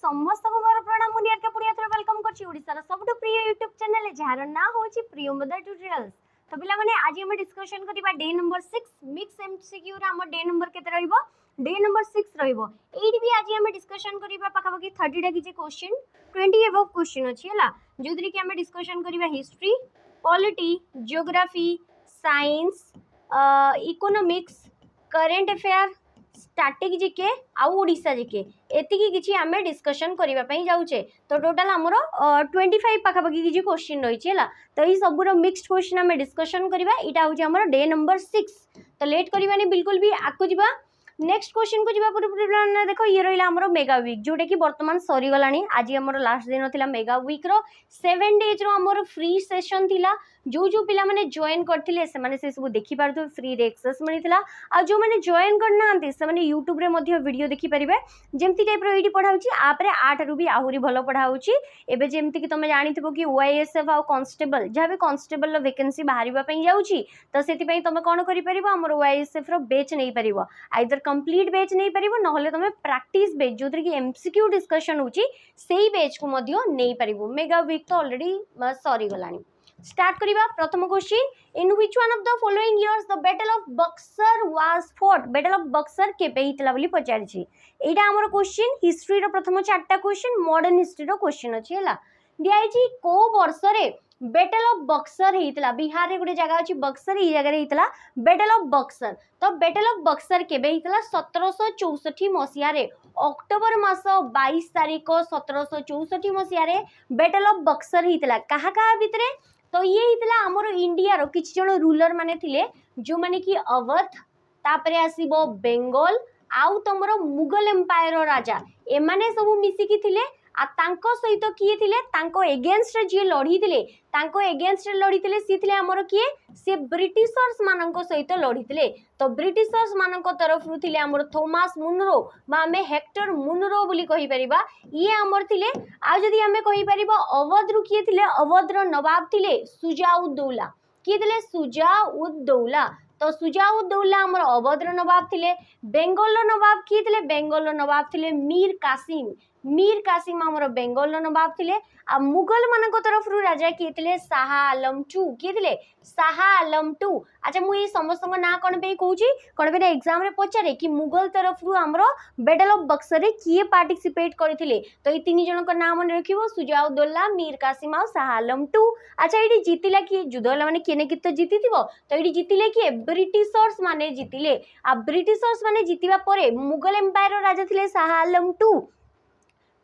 समस्त को मोर प्रणाम मुनियर के पुनिया थोड़ा वेलकम करछि ओडिसा सबटु प्रिय YouTube चैनल जार ना होछि प्रियंवदा ट्यूटोरियल्स। तो पिला माने आज हम डिस्कशन करबा डे नंबर 6 मिक्स एमसीक्यू रा हम डे नंबर केते रहइबो डे नंबर 6 रहइबो। एडी भी आज हम डिस्कशन करबा पाका पाकी 30 टा किछि क्वेश्चन 20 अबव क्वेश्चन अछि हला जोदरी कि हम डिस्कशन करबा history polity geography science economics current affair static GK आउ ओडिसा जीके एतिकी किछि हमें डिस्कशन करिबा पई जाउछे। तो टोटल हमरो 25 पाखा पाखी किछि क्वेश्चन रहिछि हला। तो ई सबुरो मिक्स्ड क्वेश्चन हमें डिस्कशन करिबा। इटा होछि हमरो डे नंबर 6। तो लेट करिबानी बिल्कुल भी आकु जिबा नेक्स्ट क्वेश्चन को जिबा पूर्व देखो ये रहिला हमरो मेगा वीक जोटे कि वर्तमान सरी गलानी। आज हमरो लास्ट दिन थिला मेगा वीक रो 7 डेज रो हमरो फ्री सेशन थिला। जो पिला माने जॉइन करथिले से माने से सब देखि पारथो फ्री रे एक्सेस मिलिथिला। आ जो माने जॉइन करनांती से माने YouTube रे मध्ये वीडियो देखि परिबे जेमति टाइप रो एडी पढाउची आप रे 8 रु भी आहुरी भलो पढाउची। एबे जेमति कि तमे जानिथिबो कि OISF आ कांस्टेबल जहाबे कांस्टेबल रो वैकेंसी बाहरिबा पई जाउची। तो सेति पई तमे कोन करि परिबो हमरो OISF रो बैच नै परिबो आइदर कंप्लीट बैच नहीं परिबो नहले तमे प्रैक्टिस बैच जोथरे कि एमसीक्यू डिस्कशन होची सेही बैच को मध्य नहीं परिबो। मेगा वीक तो ऑलरेडी सॉरी गलानी। स्टार्ट करिबा प्रथम question in which one of the following years the battle of Buxar was fought. Battle of Buxar केबे हितला बोली पचारछि। एटा हमर क्वेश्चन हिस्ट्री रो प्रथम 4टा क्वेश्चन मॉडर्न हिस्ट्री रो क्वेश्चन अछि हला। दियाइछि को वर्ष रे बैटल ऑफ बक्सर हितला। बिहार रे गुटे जगह अछि बक्सर ई जगह रे हितला बैटल ऑफ बक्सर। तो बैटल ऑफ बक्सर केबे हितला 1764 मसिया रे अक्टोबर मास 22 तारिख 1764 मसिया रे बैटल ऑफ बक्सर हितला। कहा कहा भितरे तो ये हितला हमरो इंडिया रो किछ जण रूलर माने थिले जो माने कि अवध तापरे आसीबो बेंगल आउ तमरो मुगल एम्पायर रो राजा एमाने सब मिसी कि थिले। आ तांको सहित किए थिले तांको एगेंस्ट जे लड़ी थिले तांको एगेंस्ट लड़ी थिले सी थिले हमरो किए से ब्रिटिशर्स माननको सहित लड़ी थिले। तो ब्रिटिशर्स माननको तरफ रु थिले हमरो थॉमस मुनरो बा हमें हेक्टर मुनरो बोली कहि परिबा ये हमर थिले। आ जदी हमें कहि परिबा अवध रु किए थिले अवध रो नवाब थिले सुजाउद्दौला किए थिले सुजाउद्दौला। तो सुजाउद्दौला हमर अवध रो नवाब थिले। बेंगल रो नवाब किए थिले बेंगल रो नवाब थिले मीर कासिम हमर बेंगल रो नवाब थिले। आ मुगल मानक तरफ रु राजा किए थिले शाह आलम टू किए थिले शाह आलम टू। अच्छा मु ई समस्त ना कोन पे कहूची कोन पे एग्जाम रे पचारे कि मुगल तरफ रु हमरो बैटल ऑफ बक्सर रे किए पार्टिसिपेट करथिले। तो ई तीन जन को नाम मन रखिबो सुजाउद्दौला मीर कासिम आ शाह आलम टू। अच्छा एडी जीतिला कि युद्धला माने केने कित जीतिथिबो तो एडी जीतिले कि ब्रिटिशर्स माने जीतिले। आ ब्रिटिशर्स माने जीतिबा परे मुगल एम्पायर राजा थिले शाह आलम टू।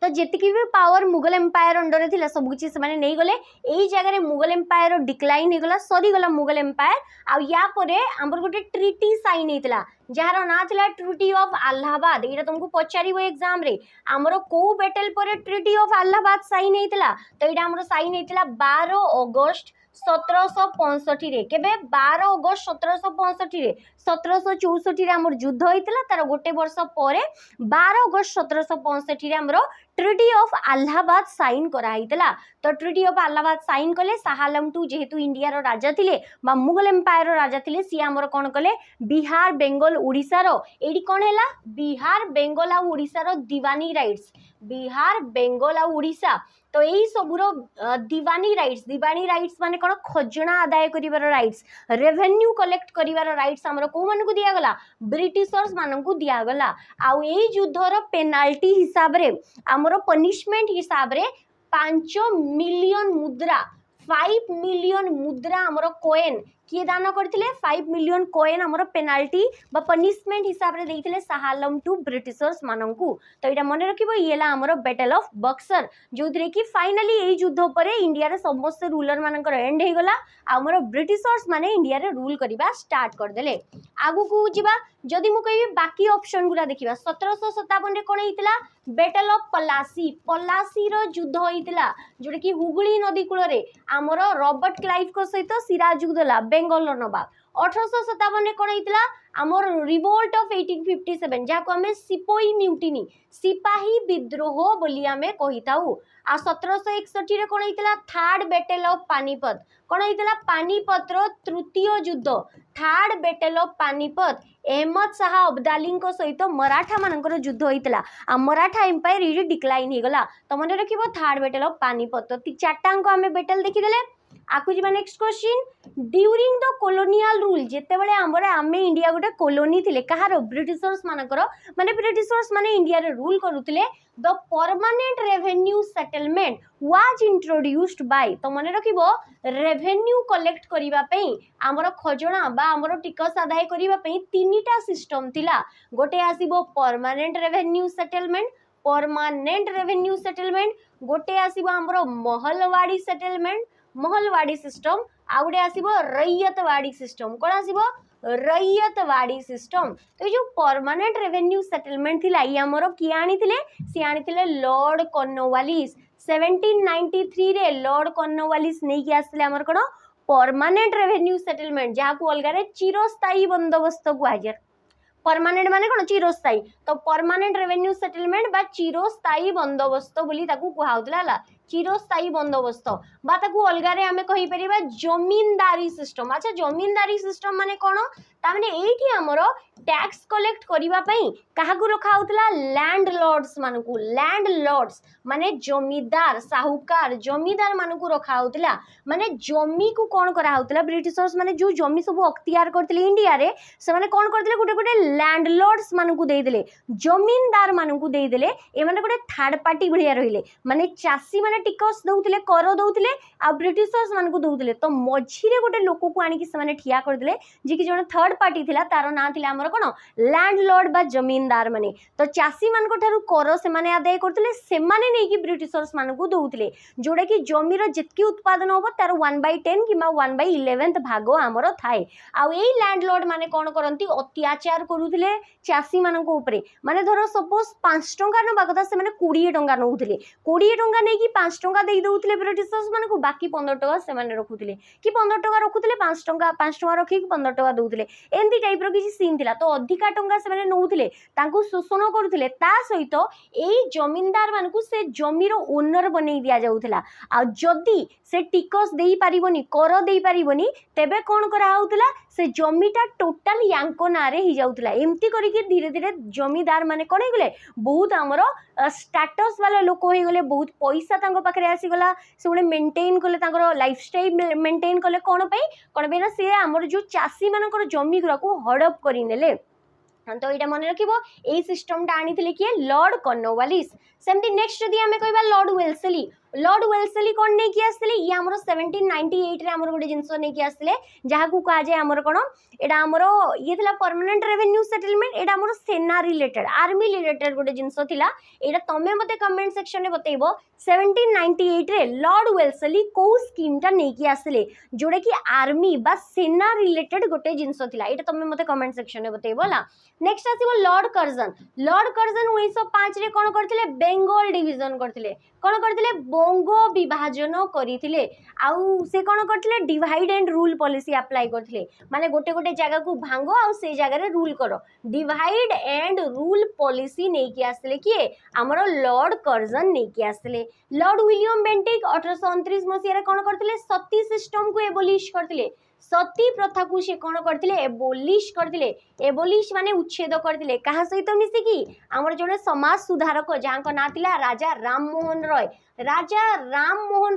तो जेतिकी भी पावर मुगल एम्पायर अंडर रे थिला सब किछि से माने नै गले एई जगह रे मुगल एम्पायर डिक्लाइन हे गला सरी गला मुगल एम्पायर। आ या परे हमर गोटे ट्रीटी साइन हेतला जहार ना थिला ट्रीटी ऑफ अलाहाबाद। एटा तुमको पचारिबो एग्जाम रे हमरो को बैटल परे ट्रीटी ऑफ अलाहाबाद साइन हेतला। तो एटा हमरो साइन हेतला 12 अगस्त 1765 रे केबे 12 अगस्त 1765 रे 1764 रे हमर युद्ध होइतला तार गोटे वर्ष परे 12 अगस्त 1765 रे हमरो ट्रीटी ऑफ अलाहाबाद साइन करा हितला। तो ट्रीटी ऑफ अलाहाबाद साइन कले शाह आलम टू जेहेतु इंडिया रो राजा थिले बा मुगल एम्पायर रो राजा थिले सी हमर कोन कले बिहार बेंगल ओडिसा रो एडी कोन हैला बिहार बेंगल आ ओडिसा रो दीवानी राइट्स बिहार बेंगल आ ओडिसा। तो यही सबुरो दीवानी राइट्स माने कोन खजना आदाय करिवार राइट्स रेवेन्यू कलेक्ट करिवार राइट्स हमरो को मानकु दिया गला ब्रिटिशर्स मानकु दिया गला। आ एई युद्धर पेनाल्टी हिसाब रे हमरो पनिशमेंट हिसाब रे 5 मिलियन मुद्रा 5 मिलियन मुद्रा हमरो कोइन किए दान करथिले 5 मिलियन कोइन हमरो पेनाल्टी बा पनिशमेंट हिसाब रे देइथिले शाह आलम टू ब्रिटिशर्स माननकु। तो एटा मन रखिबो येला हमरो बैटल ऑफ बक्सर जोथरे कि फाइनली एई युद्ध परे इंडिया रे समस्त रूलर मानकर एंड हे गला। हमरो ब्रिटिशर्स माने इंडिया रे रूल करिबा स्टार्ट कर देले। आगु को जिबा जदि मु कहिबी बाकी ऑप्शन गुला देखिबा 1757 रे कोन हितला बैटल ऑफ पलासी रो युद्ध हितला जोटे कि हुगली नदी कूल रे हमरो रॉबर्ट क्लाइव को सहित सिराजुद्दौला बेंगल नवाब 1857 कौन होता आमर रिवोल्ट ऑफ 1857 जहाँ को आम सिपोई म्यूटिनी सिपाही विद्रोह बोली आमे कहिताऊ आ 1761 कौन होता थर्ड बैटल ऑफ पानीपत कौन होता पानीपतर तृतीय युद्ध third battle of Panipat Ahmad Shah Abdali सहित मराठा मानकर युद्ध होता आ मराठा एम्पायर ये डिक्लाइन हो गला तो मन रखिबो थर्ड बैटल ऑफ पानीपत तो चारटा आम बैटल देखीदेले आकु जी next question during the colonial rule जेते बेले हमरे आमे इंडिया गोटे कॉलोनी थिले कहारो ब्रिटिशर्स मानकर माने ब्रिटिशर्स माने इंडिया रे रूल करूथिले the permanent revenue settlement was introduced by तो मन रखिबो रेवेन्यू कलेक्ट करिवा पई हमरो खजणा बा हमरो टिकस आदाय करिवा पई तीनटा सिस्टम थिला गोटे आसीबो परमानेंट रेवेन्यू सेटलमेंट गोटे आसीबो हमरो महलवाड़ी सिस्टम आउ गोटे आसीबो रैयतवाड़ी सिस्टम कौन आसीबो रैयतवाड़ी सिस्टम तो जो परमानेंट रेवेन्यू सेटलमेंट थिला ये हमरो किए आनिथिले सी आनिथिले लॉर्ड कॉर्नवालिस 1793 रे लॉर्ड कॉर्नवालिस नै कि आसले हमर कोन परमानेंट रेवेन्यू सेटलमेंट जहाँ को अलग चिरस्थायी बंदोबस्त कुहाଯାଏ परमानेंट माने कोन चिरस्थायी तो परमानेंट रेवेन्यू सेटलमेंट बा चिरस्थायी बंदोबस्त बोली ताकू कुहाउतला ला चिरस्थायी बंदोबस्त बा ताकू अलगारे आमे कहि परिबा जमींदारी सिस्टम अच्छा जमींदारी सिस्टम माने कोन ता माने एठी हमरो टैक्स कलेक्ट करिवा पई काहा को रखा होतला लैंडलॉर्ड्स माने जमीदार साहूकार जमीदार मानकू रखा होतला माने जमी को कोन करा होतला ब्रिटिशर्स माने जो जमी सब अख्तियार करथिले इंडिया रे से माने कोन करथिले गुटे गुटे लैंडलॉर्ड्स मानकू देई देले जमींदार मानकू देई देले ए माने गुटे थर्ड पार्टी भलिया रहिले माने चासी माने टिकस दउथिले कर दउथिले आ ब्रिटिशर्स मानकू दउथिले तो मझिरे गुटे लोक को आनी कि से माने ठिया कर देले जे कि जण थर्ड पार्टी थिला तार ना थिला हमर कोन लैंडलॉर्ड बा जमींदार माने तो चासी मानको ठारू कर से माने आदाय करथिले से माने नै कि ब्रिटिशर्स मानकू दउथिले जोडा कि जमीर जितकी उत्पादन होबो तार 1/10 किमा 1/11 भाग हमर थाए आ एई लैंडलॉर्ड माने कोन करंती अत्याचार करूथिले चासी मानको ऊपरे माने धरो सपोज 5 टंका नबा कथा से माने 20 टंका नउथिले 20 टंका नै कि 5 टंका देई दउथिले ब्रिटिशर्स मानकू बाकी 15 टंका से माने रखुथिले कि 15 टंका रखुथिले 5 टंका रखी 15 टंका दउथिले एंती टाइप रो किछि सीन थिला तो अधिका टंका से माने नउथिले तांकू शोषण करूथिले ता सहित एई जमींदार मानकू से जमीर ओनर बनै दिया जाउथिला आ जदी से टिकस देई पारिबोनी कर देई पारिबोनी तेबे कोन करा होउथिला से जमीटा टोटल यांको नारे ही जाउथिला एमती करी के धीरे धीरे जमीदार माने कोन हेगले बहुत हमरो स्टेटस वाला लोक हो गले बहुत पैसा तांको पाखरे आसी गला से उडे मेंटेन कले तांको लाइफस्टाइल मेंटेन कले कोन पे ना से हमर जो चासी मानकर जमी गुरा को हड़प करी नेले तो यहाँ मन रखिबो ए सिस्टम टा आनी किए लॉर्ड कॉर्नवालिस सेमती नेक्स्ट जदि आमे कहबा लॉर्ड वेल्सली कौन नहीं किया आसले ये हमरो 1798 रे हमरो गोटे जिंस नहीं किया आसले जहा को कहा जाय हमरो कोन एडा हमरो ये थिला परमानेंट रेवेन्यू सेटलमेंट एडा हमरो सेना रिलेटेड आर्मी रिलेटेड गोटे जिंस थिला एडा तमे मते कमेंट सेक्शन में बतेइबो 1798 रे लॉर्ड वेल्सली को स्कीम टा नहीं किया आसले जोडे कि आर्मी बा सेना रिलेटेड गोटे जिंस थिला एडा तमे मते कमेंट सेक्शन में बतेइबो ला नेक्स्ट आसीबो लॉर्ड कर्जन 1905 रे कोन करथिले बेंगल डिवीजन करथिले कोन करथिले बंगो विभाजन करथिले आउ से कोन करथिले divide and rule policy apply करथिले माने गोटे गोटे जगह को भांगो आउ से जगह रे रूल करो डिवाइड एंड रूल पॉलिसी नै कि आसले किए हमरो लॉर्ड कर्जन नै कि आसले लॉर्ड विलियम बेंटिक 1829 मसिया रे कोन करथिले सती सिस्टम को एबोलिश करथिले सती प्रथा को से कौन करते एबोलिश करते एबोलिश माने उच्छेद करते कहा सहित मिसिकी आमर जड़े समाज सुधारक जहाँ ना थिला राजा राममोहन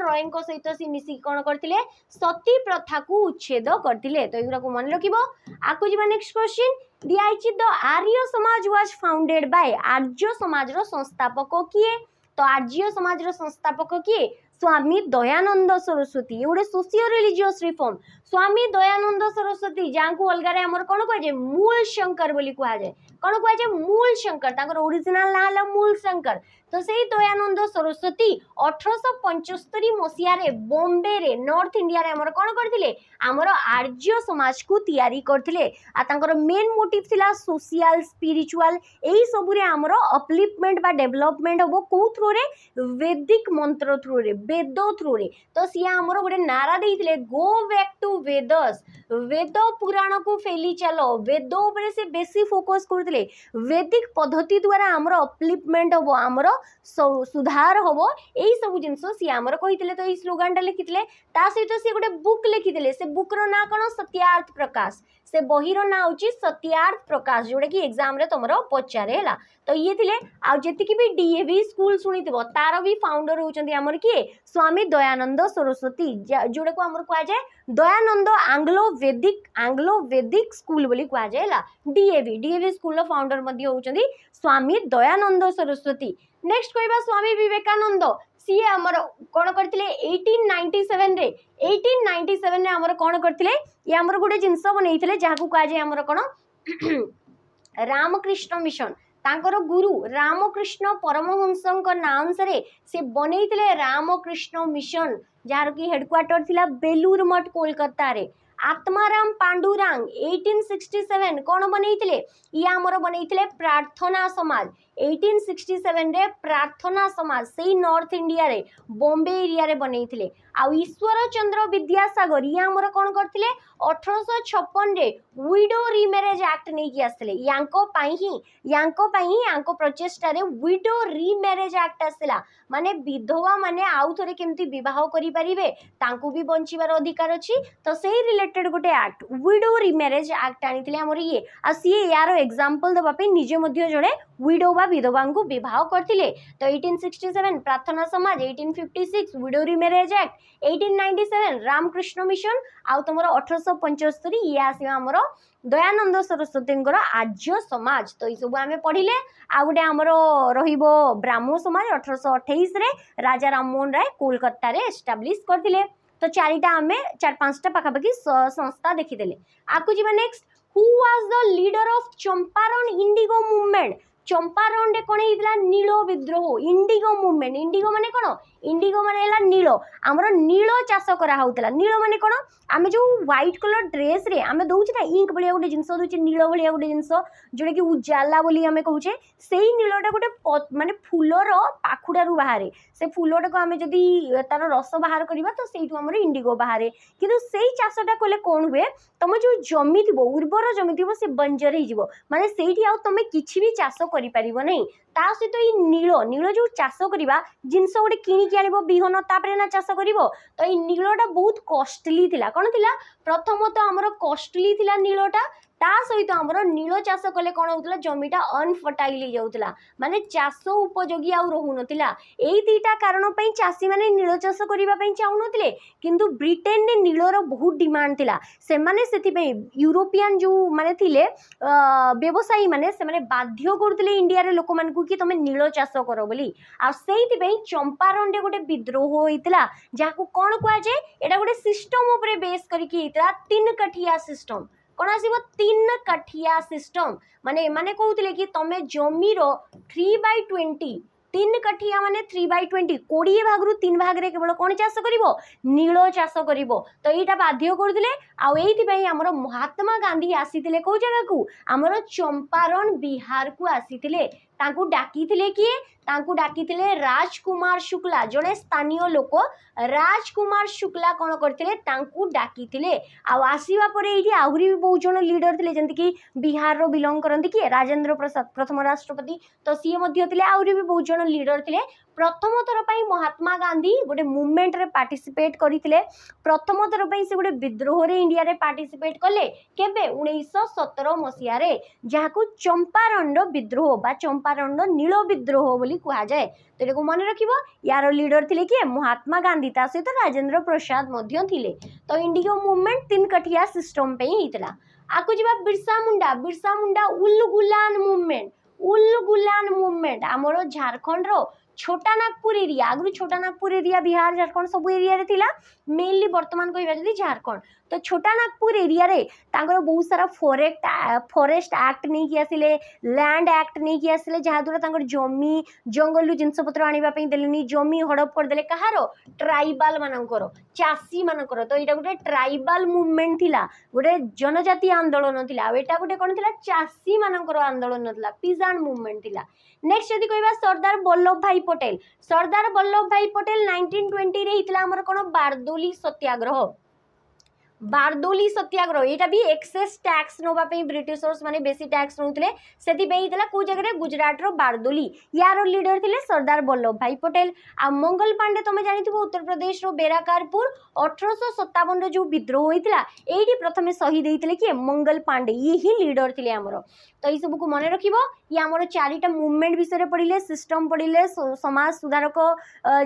रॉय सहित सी मिसिकी कौन करते सती प्रथा को उच्छेद करते तो युरा को मन रखिबो आकु जीवा नेक्स्ट क्वेश्चन दिया the Arya Samaj was founded by Arya Samaj रो संस्थापक किए तो आर्य समाज रो संस्थापक किए स्वामी दयानंद सरस्वती गोटे socio religious reform Swami Dayanand Saraswati जहाँ को अलगारे हमर कोन कह मूल शंकर बोली कह जाए कौन कह मूल शंकर ओरिजिनल ना मूल शंकर तो से दयानंद सरस्वती 1875 मसीह रे बॉम्बे रे नॉर्थ इंडिया रे हमर कोन करथिले हमर आर्य समाज को तैयारी करथिले आ तांकर मेन मोटिव थिला सोशल स्पिरिचुअल एही सब रे हमर अपलिफ्टमेंट बा डेवलपमेंट हबो को थ्रू रे वैदिक मंत्र थ्रू रे वेद थ्रू रे तो सिया हमर गोटे नारा देइथिले go back to Vedas Veda Purana को फेली चलो वेद ऊपर से बेसी फोकस करथिले वैदिक पद्धति द्वारा हमर अपलिफ्टमेंट हबो हमर सुधार हबो एही सब जिंस सी हमर कहिथिले तो ई स्लोगन टा लिखिथिले ता सहित से गोटे बुक लिखिथिले से बुक रो ना कोन सत्यार्थ प्रकाश से बही रो ना होची सत्यार्थ प्रकाश जोडे कि एग्जाम रे तमरो पचारे हला तो ये थिले आ जेतिकी भी डीएवी स्कूल सुनिथिबो तार भी फाउंडर होचंदी हमर किए स्वामी दयानंद सरस्वती जोडे को हमर कुआ जाय दयानंद आंग्लो वैदिक स्कूल बोली कुआ जाय हला डीएवी स्कूल रो फाउंडर मध्ये होचंदी स्वामी दयानंद सरस्वती नेक्स्ट कहबा स्वामी विवेकानंद सी हमर कोन करथिले 1897 रे 1897 रे हमर कोन करथिले ये हमर गुडे जिंस बनैथिले जाहा को कुआ जाय हमर कोन रामकृष्ण मिशन तांकर गुरु रामकृष्ण परमहंसଙ୍କ नाम अनुसार से बनैथिले रामकृष्ण मिशन जार की हेडक्वार्टर थिला बेलूर मठ कोलकाता रे आत्माराम पांडुरंग 1867 कौन बनैथिले या हमर बनैथिले प्रार्थना समाज 1867 रे प्रार्थना समाज से नॉर्थ इंडिया रे बॉम्बे एरिया रे बनैथिले आ ईश्वर चंद्र विद्यासागर या हमर कोन करथिले 1856 रे विडो रीमैरेज एक्ट नै कि आसले यांको पई यांको प्रचेष्टा रे विडो रीमैरेज एक्ट आसला माने विधवा माने आउ थरे केमती विवाह करि परिबे तांकू भी बंचिबार अधिकार अछि तो सेही रिलेटेड गोटे एक्ट विडो रीमैरेज एक्ट आनिथिले हमर ये आ सी यारो एग्जांपल दबा पे निजे मध्ये जड़े विडो बा विधवा को विवाह करथिले तो 1867 Prarthana Samaj 1856 widow remarriage act 1897 Ramakrishna mission आउ तमर 1875 ये आसीबा हमर दयानंद सरस्वतींकर आर्य समाज तो ई सब आमे पढिले आ गुटे हमर रहिबो ब्राह्मण समाज 1828 रे राजा राममोहन राय कोलकाता रे एस्टैब्लिश करथिले तो चारिटा आमे चार पांचटा पाखापाखि संस्था देखिदेले आकु जीवा next who was the leader of Champaran Indigo movement Champaran रे कोन हितला नीलो विद्रोह इंडिगो मूवमेंट इंडिगो माने कोन इंडिगो माने हला नीलो हमरो नीलो चाष करा होतला नीलो माने कोन आमे जो व्हाइट कलर ड्रेस रे आमे दोउछ ना इंक बलिया गोटे जिंस दोउछ नीलो बलिया गोटे जिंस जोडे कि उजाला बोली आमे कहूचे सेही नीलोटा गोटे माने फूलर पाखुडारू बाहारे से फूलोटा को आमे जदी तार रस बाहर करबा तो सेइटु हमरो इंडिगो बाहारे किंतु सेही चाषटा कोले कोन हुए तम जो जमी थिबो उर्वर जमी थिबो से बंजर हि जिवो माने सेइठी आ तमे किछि भी चाष करि परिबो नै ता सहित ई नीलो जो चाष करबा जिंस गोटे किणी आनिबो बिहन तापरे ना चाष करिवो तो ई नीलोटा बहुत कॉस्टली थिला कोन थिला प्रथम तो हमरो कॉस्टली थिला नीलोटा ता सहित हमरो नीलो चाष कले कोन होतला जमीटा अनफर्टाइल हो जाउतला माने चाष उपयोगी आ रहु नथिला एई तीटा कारण पई चासी माने नीलो चाष करिबा पई चाहु नथिले किंतु ब्रिटेन ने नीलोर बहुत डिमांड थिला से माने सेति पई यूरोपियन जो माने थिले व्यवसायी माने से माने बाध्य करथिले इंडिया रे लोक मान को कि तमे नीलो चाष करो बोली आ सेति पई चंपारण रे गोटे विद्रोह होइतला जाको कोन कुआ जे एटा गोटे सिस्टम ऊपर बेस करिकि हितला तीन कठिया सिस्टम कौन आसीबो तीन कठिया सिस्टम माने माने कहउतले कि तमे जमीर 3/20 तीन कठिया माने 3/20 20 भागरु 3 भाग रे केवल कोन चाष करिवो नीलो चाष करिवो तो एटा बाध्य करथिले आ एइथि पई हमर महात्मा गांधी आसीथिले को जगह को हमर चंपारण बिहार को आसीथिले तांकू डाकीथिले किए तांकू डाकीथिले राजकुमार शुक्ला जने स्थानीय लोक राजकुमार शुक्ला कोन करथिले तांकू डाकीथिले आ आसीबा परे एठी आहुरी भी बहुत जण लीडर थिले जंती कि बिहार रो बिलोंग करंती कि राजेंद्र प्रसाद प्रथम राष्ट्रपति तो सी मध्ये थिले आहुरी भी बहुत जण लीडर थिले प्रथम थर पई महात्मा गांधी गोटे मूवमेंट रे पार्टिसिपेट करिथिले प्रथम थर पई से गोटे विद्रोह रे इंडिया रे पार्टिसिपेट कले केबे 1917 मसिया रे जाहाकू चंपारण विद्रोह बा चंपारण नीलो विद्रोह बोली कुहा जाए तो देखो मन रखिबो यार लीडर थिले कि महात्मा गांधी ता सहित राजेंद्र प्रसाद मध्य थिले तो इंडिगो मूवमेंट तीन कठिया सिस्टम पे ही हितला आकु जिबा बिरसा मुंडा उल्लुगुलान मूवमेंट हमरो झारखंड रो छोटा नागपुर एरिया आगु छोटा नागपुर एरिया बिहार झारखंड सब एरिया रे थिला मेनली वर्तमान कहबा जदी झारखंड तो छोटा नागपुर एरिया रे तांकर बहुत सारा फॉरेस्ट एक्ट नहीं कि आसिले लैंड एक्ट नहीं कि आसिले जहा द्वारा तांकर जमी जंगल जिनस पत्र आनिबा पई देलेनी जमी हड़प कर देले कहारो ट्राइबल मानकर चासी मानकर तो एटा गोटे ट्राइबल मूवमेंट थिला गोटे जनजाति आंदोलन थिला एटा गोटे कोन थिला चासी मानकर आंदोलन थिला पिजान मूवमेंट थिला। नेक्स्ट यदि कहबा सरदार वल्लभ भाई पटेल 1920 रे हितला हमर कोन बारदोली सत्याग्रह एटा भी एक्सेस टैक्स नोबा पे ब्रिटिशर्स माने बेसी टैक्स नउतले सेति पे हितला को जगह रे गुजरात रो बारदोली यार लीडर थिले सरदार वल्लभ भाई पटेल आ मंगल पांडे तमे जानिथिबो उत्तर प्रदेश रो बेराकारपुर 1857 रो जो विद्रोह होइतला एठी प्रथमे शहीद हेइतले कि मंगल पांडे ये ही लीडर थिले हमरो। तो ई सब को मने रखिबो ये हमरो चारिटा मूवमेंट विषय रे पढिले सिस्टम पढिले समाज सुधारक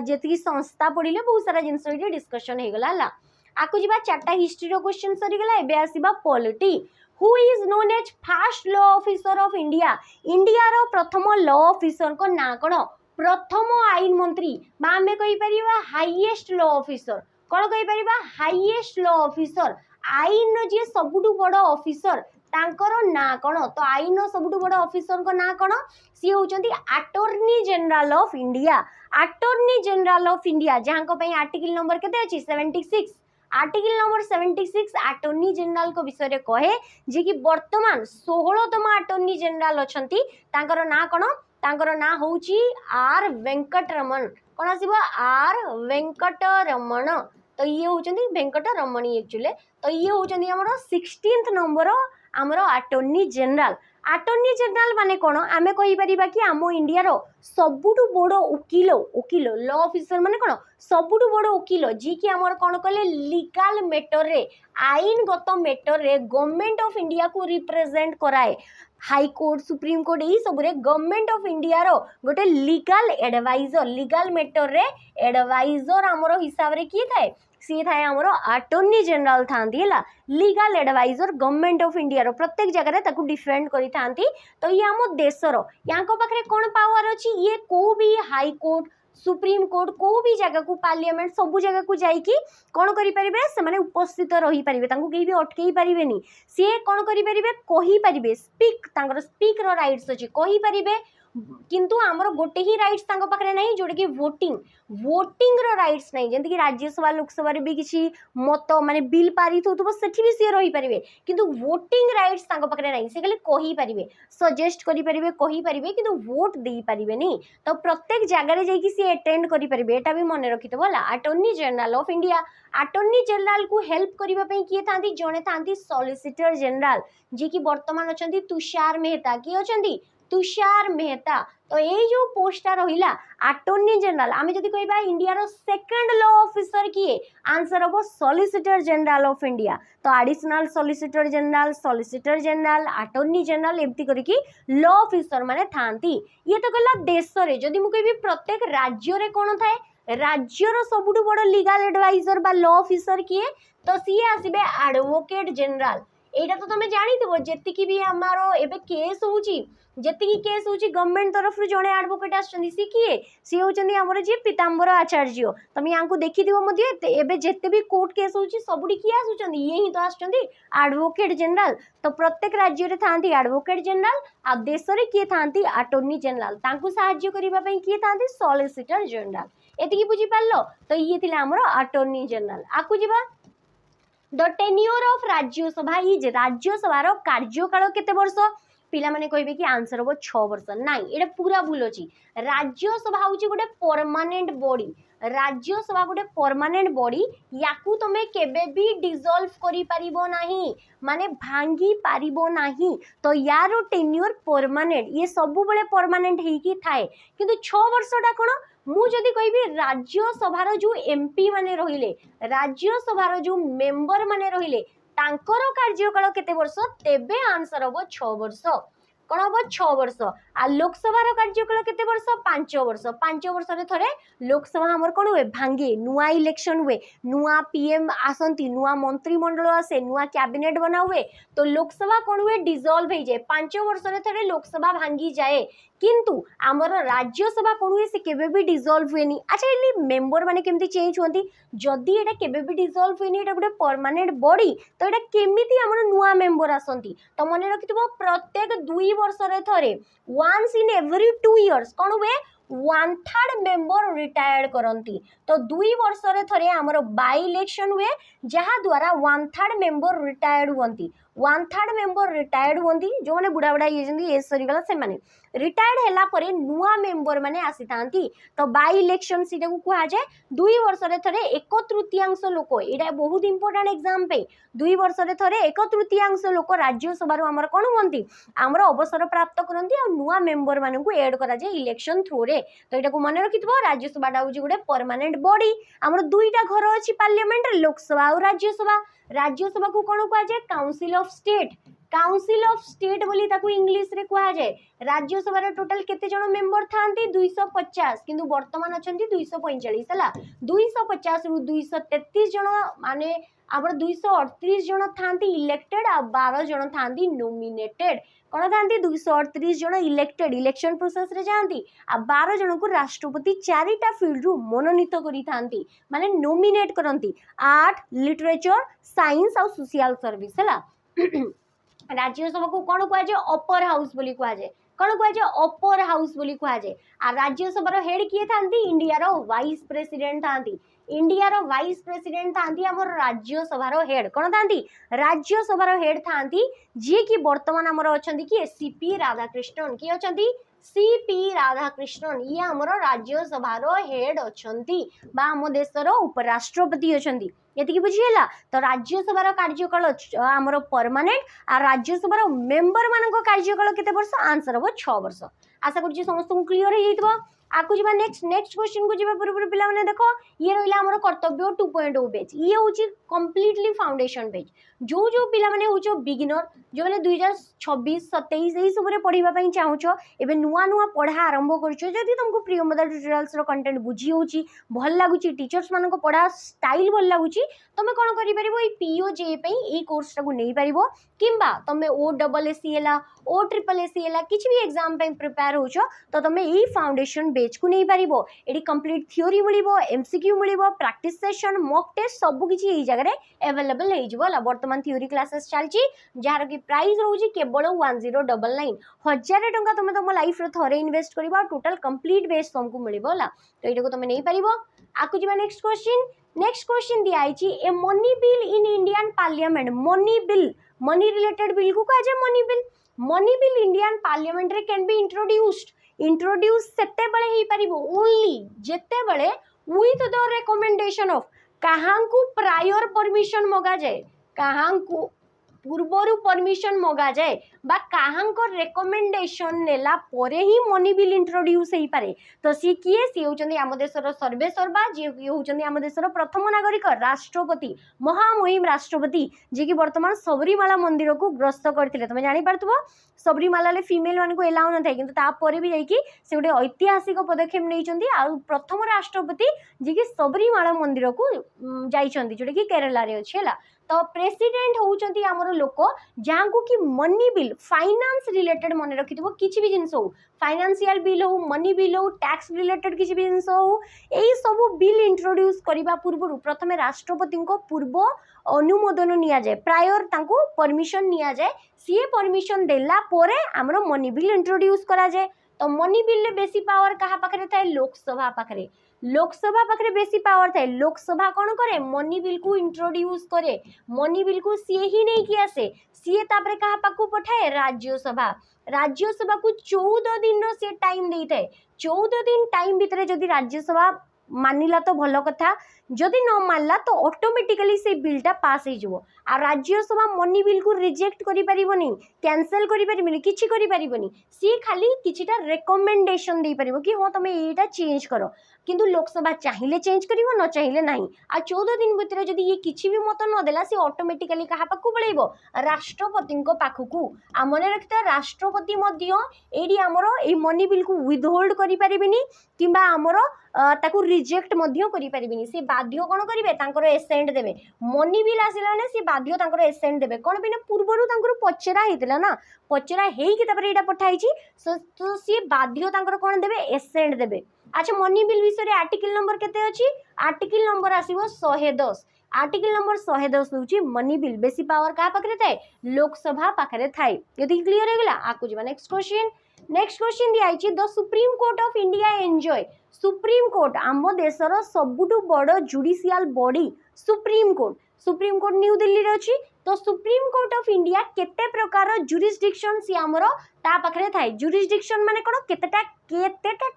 जेति संस्था पढिले बहुत सारा जिंस रे डिस्कशन हे गला हला। आकु जीवा चारटा हिस्ट्री रो क्वेश्चन सरी गला एबे आसीबा polity. Who is known as first law officer of India India रो प्रथम लॉ ऑफिसर को ना कोन प्रथम आईन मंत्री बा हमें कहि परिबा हाईएस्ट लॉ ऑफिसर कोन कहि परिबा हाईएस्ट लॉ ऑफिसर आईन नो जे सबुटु बड़ ऑफिसर तांकर ना कोन तो आईन नो सबुटु बड़ ऑफिसर को ना कोन सी होचंती अटॉर्नी जनरल ऑफ इंडिया जहां को पई आर्टिकल नंबर केते अछि 76 आर्टिकल नंबर 76 अटॉर्नी जनरल को विषय रे कहे जे कि वर्तमान 16तम अटॉर्नी जनरल अछंती तांकर ना कोन तांकर ना होउची आर वेंकटरमण कोन आसीबो आर वेंकटरमण तो ये होचंती वेंकटरमणी एक्चुअली तो ये होचंती हमरो 16th नंबर हमरो अटॉर्नी जनरल माने कोन आमे कहि परिबा कि आमो इंडिया रो सबुटु बड़ वकील लॉ ऑफिसर माने कोन सबुटु बड़ वकील जी कि हमर कोन कहले लीगल मैटर रे आईनगत मैटर रे गवर्नमेंट ऑफ इंडिया को रिप्रेजेंट कराए हाई कोर्ट सुप्रीम कोर्ट यही सब रे गवर्नमेंट ऑफ इंडिया रो गोटे लीगल एडवाइजर लीगल मैटर रे एडवाइजर हमरो हिसाब रे की थाए सी थाए हमरो अटॉर्नी जनरल थांती हैला legal adviser government of India रो प्रत्येक जगह रे ताकू डिफेंड करी थांती। तो ये हम देश रो यहाँ को पाखरे कोन पावर अछि ये को भी हाई कोर्ट सुप्रीम कोर्ट को भी जगह को पार्लियामेंट सब जगह को जाइकी कौन करि परिबे से माने उपस्थित रही परिबे तांको केही भी अटकेई परिबेनी से कौन करि परिबे कहि परिबे स्पीक तांकर स्पीक रो राइट्स अछि कहि परिबे किंतु आमर गोटे ही राइट्स तांको पाखरे नहीं जोडे कि वोटिंग रो राइट्स नहीं जेंति कि राज्यसभा लोकसभा रे भी किछि मत माने बिल पारित होतबो सेठी भी से रही परिबे किंतु वोटिंग राइट्स तांको पाखरे नहीं से खाली कहि परिबे सजेस्ट करि परिबे कहि परिबे किंतु वोट देई परिबे नहीं। तो प्रत्येक जगह रे जाई कि से अटेंड करि परिबे एटा भी मन रखितो होला attorney general of India attorney general को हेल्प करिबा पई किए थांती जणे थांती सॉलिसिटर जनरल जे कि वर्तमान अछंती तुषार मेहता की अछंती तुषार मेहता। तो ये जो पोस्टा रहिला अटॉर्नी जनरल आमे जदी कहबा इंडिया रो सेकंड लॉ ऑफिसर किए आंसर हबो सॉलिसिटर जनरल ऑफ इंडिया। तो additional solicitor general attorney general एमती करिकी लॉ ऑफिसर माने थांती। ये तो कहला देश रे जदी मु कहबी प्रत्येक राज्य रे कोन थाए राज्यर सबुठु बड़ लीगल एडवाइजर बा लॉ ऑफिसर किए तो सी आसीबे एडवोकेट जनरल। एटा तो तुम जानिथिबो जेतिकी भी हमारो एबे केस होउची जेतिकी केस होउची गवर्नमेंट तरफ रु जणे एडवोकेट आछंदी सी किए सी होचंदी हमर जे पीतांबर आचार्य तुम यांको देखिथिबो मध्ये एबे जेते भी कोर्ट केस होउची सबुडी किए आछंदी ये ही तो आछंदी एडवोकेट जनरल। तो प्रत्येक राज्य रे थांती एडवोकेट जनरल आ देश रे किए थांती अटॉर्नी जनरल तांको सहाय्य करिबा पई किए थांती सॉलिसिटर जनरल। एतिकी बुझी पारलो तो ये थिला हमर अटॉर्नी जनरल। आकु जिबा the tenure of Rajya Sabha is Rajya Sabha रो कार्यकाल केते वर्ष पिला माने कहबे कि आंसर हो 6 वर्ष नाही एटा पूरा भूल अछि। राज्यसभा होची गोटे परमानेंट बॉडी राज्यसभा गोटे परमानेंट बॉडी याकू तमे केबे भी डिसॉल्व करि परिबो नाही माने भांगी परिबो नाही। तो यारो टेन्योर परमानेंट ये सब बेले परमानेंट हेई कि थाए किंतु 6 वर्षटा कोन मु जदी कहबी राज्यसभा जो एमपी माने रहिले राज्यसभा जो मेंबर माने रहिले तांकर कार्यकाल केते वर्ष तेबे आंसर हबो 6 वर्ष कोन हबो 6 वर्ष। आ लोकसभा कार्यकाल केते वर्ष 5 वर्ष 5 वर्ष रे थरे लोकसभा हमर कोन हुए भांगे नुआ इलेक्शन हुए नुआ पीएम आसंती नुआ मंत्रिमंडल आसे नुआ कैबिनेट बना हुए तो लोकसभा कोन हुए डिसॉल्व हो जाए 5 वर्ष रे थरे लोकसभा भांगी जाए किंतु आमर राज्यसभा कोन हुए से केबे भी डिसॉल्व हुएनी अच्छा इली मेंबर माने केमती चेंज होंती जदी एटा केबे भी डिसॉल्व हुएनी एटा गुटे परमानेंट बॉडी तो एटा केमिति हमर नुआ मेंबर आसंती तो मने रखितबो प्रत्येक 2 वर्ष रे थरे once in every 2 years कोन हुए 1/3 मेंबर रिटायर्ड करंती तो 2 वर्ष रे थरे हमर बाय इलेक्शन हुए जहा द्वारा 1/3 मेंबर रिटायर्ड हुंती 1/3 मेंबर रिटायर्ड हुंती जो माने बुढ़ा बुढ़ा ये जंदी एज सरी गला से माने रिटायर्ड हैला परे नुआ मेंबर माने आसी थांती तो बाय इलेक्शन सीटा को कुआ जाय 2 वर्ष रे थरे 1/3 लोक एटा बहुत इंपोर्टेंट एग्जाम पे 2 वर्ष रे थरे 1/3 लोक राज्यसभा रो हमर कोन हुंती हमर अवसर प्राप्त करंती आ नुआ मेंबर माने को ऐड करा जाय इलेक्शन थ्रू रे तो एटा को माने रखितबो राज्यसभा टा होची गुटे परमानेंट बॉडी हमर दुईटा घर अछि पार्लियामेंट लोकसभा और राज्यसभा को कोन कुआ जाय काउंसिल ऑफ स्टेट बोली ताकू इंग्लिश रे कुआ जाय राज्यसभा रे टोटल केते जण मेंबर थांती 250 किंतु वर्तमान अछंती 245 हला 250 रु 233 जण माने आबर 238 जण थांती इलेक्टेड आ 12 जण थांती नॉमिनेटेड कोन थांती 238 जण इलेक्टेड इलेक्शन प्रोसेस रे जानती आ 12 जण को राष्ट्रपति चारिटा फील्ड रु मनोनीत करी थांती माने नॉमिनेट करंती आर्ट लिटरेचर साइंस आ सोशल सर्विस हला राज्यसभा को कोन कुआ जाय अपर हाउस बोली कुआ जाय कोन कुआ जाय अपर हाउस बोली कुआ जाय आ राज्यसभा रो हेड किए थांती इंडिया रो वाइस प्रेसिडेंट थांती इंडिया रो वाइस प्रेसिडेंट थांती हमर राज्यसभा रो हेड कोन थांती राज्यसभा रो हेड थांती जे कि वर्तमान हमर अछंती कि सीपी राधाकृष्णन की अछंती सीपी राधाकृष्णन ये हमर राज्यसभा रो हेड अछंती बा हम देश रो उपराष्ट्रपति अछंती यति की बुझिएला तो राज्यसभा रो कार्यकाल हमर परमानेंट आ राज्यसभा रो मेंबर मानको कार्यकाल केते वर्ष आंसर हो 6 वर्ष आशा करछि समस्त को क्लियर हे जइतबो आकु जीवा नेक्स्ट क्वेश्चन को जीवा पूरा पिला माने देखो ये रहिला हमर कर्तव्य 2.0 पेज ये होची कंप्लीटली फाउंडेशन पेज जो जो पिला माने होचो बिगिनर जो माने 2026 27 एई सब रे पढिबा पई चाहूचो एबे नुवा नुवा पढा आरंभ करछो जदी तुमको प्रिय मदर ट्यूटोरियल्स रो कंटेंट बुझी होची भल लागुची टीचर्स मानको पढा स्टाइल भल लागुची तमे कोन करि परिबो ए पीओजे पई ए कोर्स टा को नै परिबो किंबा तमे ओ डबल एसी एला ओ ट्रिपल एसी एला किछ भी एग्जाम पई प्रिपेयर होचो तो तमे ए फाउंडेशन बेच को नै परिबो एडी कंप्लीट थ्योरी मिलिबो एमसीक्यू मिलिबो प्रैक्टिस सेशन मॉक टेस्ट सब किछि एई जगह रे अवेलेबल हे जिवो ला वर्तमान थ्योरी क्लासेस चलची जार की प्राइस रहउची केवल 1099 1000 टंका तमे तम लाइफ रे थरे इन्वेस्ट करबा टोटल कंप्लीट बेस तुमको मिलिबो ला तो एटा को तमे नै परिबो आकु जिबा नेक्स्ट क्वेश्चन दिया आइची a money bill in Indian parliament money related bill को कहा जाय मनी बिल इंडियन पार्लियामेंट रे कैन बी इंट्रोड्यूस सेते बळे हे परिबो ओनली जेते बळे विथ द रिकमेंडेशन ऑफ काहांकु प्रायर परमिशन मगा जाय काहांकु पूर्वरु परमिशन मगा जाए बा काहांको रेकमेंडेशन नेला परे ही मनी बिल इंट्रोड्यूस हेई पारे तो सी किए सी होचंदी आम देशर सर्वेसर्वा जे होचंदी आम देशर प्रथम नागरिक राष्ट्रपति महामहिम राष्ट्रपति जे कि वर्तमान सबरीमाला मंदिर को ग्रस्त करथिले तमे जानि पारथबो सबरीमाला ले फीमेल मान को एलाउ न थाए किंतु ता परे भी जाई कि से गोटे ऐतिहासिक पदक्षेप नैचंदी आ प्रथम राष्ट्रपति जे कि सबरीमाला मंदिर को जाइचंदी जोटे कि केरला रे अछि हला तो प्रेसिडेंट होउचंती हमर लोक जहां को कि मनी बिल फाइनेंस रिलेटेड मन रखिथबो किछि भी जिंस हो फाइनेंशियल बिल हो मनी बिल हो टैक्स रिलेटेड किछि भी जिंस हो एई सब बिल इंट्रोड्यूस करिबा पूर्व प्रथमे राष्ट्रपति को पूर्व अनुमोदन निया जाय प्रायर तांको परमिशन निया जाय सी परमिशन देला पोरे हमर मनी बिल इंट्रोड्यूस करा जाय तो मनी बिल ले बेसी पावर कहा पाखरे थाए लोकसभा पाखरे बेसी पावर थाए लोकसभा कोन करे मनी बिल को इंट्रोड्यूस करे मनी बिल को सी ही नहीं कि आसे सी तापरे कहा पाकू पठाए राज्यसभा को 14 दिन रो से टाइम देई थाए 14 दिन टाइम भितरे जदी राज्यसभा मानिला तो भल कथा जदि न मानला तो ऑटोमेटिकली से बिलटा पास हो आ राज्यसभा मनी बिल को रिजेक्ट करि परिबोनी कैंसिल करि परिबोनी किछि करि परिबोनी सी खाली किछिटा रेकमेंडेशन दे परिबो कि हो तमे एटा चेंज करो किंतु लोकसभा चाहिए चेंज करिवो न चाहिए नहीं आ 14 दिन भितर जदि ये किछि भी मत न देला सी ऑटोमेटिकली कहा पाखु पळेइबो राष्ट्रपति को पाखु आ मने रखता राष्ट्रपति मध्य एडी हमरो ए मनी बिल को विथहोल्ड करि परिबिनी किंबा हमरो ताकू रिजेक्ट मध्य करि परिबिनी से बाध्य कोन करिवे तांकर एसेंट देबे मनी बिल आसिला ने से बाध्य तांकर एसेंट देबे कोन बिना पूर्वरु तांकर पचरा हेतिला ना पचरा हेई कि तबरे एटा पठाइची तो से बाध्य तांकर कोन देबे एसेंट देबे। अच्छा मनी बिल विषय रे आर्टिकल नंबर केते अछि आर्टिकल नंबर आसीबो 110 आर्टिकल नंबर 110 होउची मनी बिल बेसी पावर का पाखरे थाए लोकसभा पाखरे थाए यदि क्लियर हे गेला आकु जीवा नेक्स्ट क्वेश्चन दिया आइची the supreme court of India enjoy supreme court आम देशर सबुठु बड़ judicial body supreme court New Delhi रे अछि तो सुप्रीम कोर्ट ऑफ इंडिया केते प्रकार जुरिस्डिक्शन सी हमरो ता पाखरे थाए जुरिस्डिक्शन माने कोन केतेटा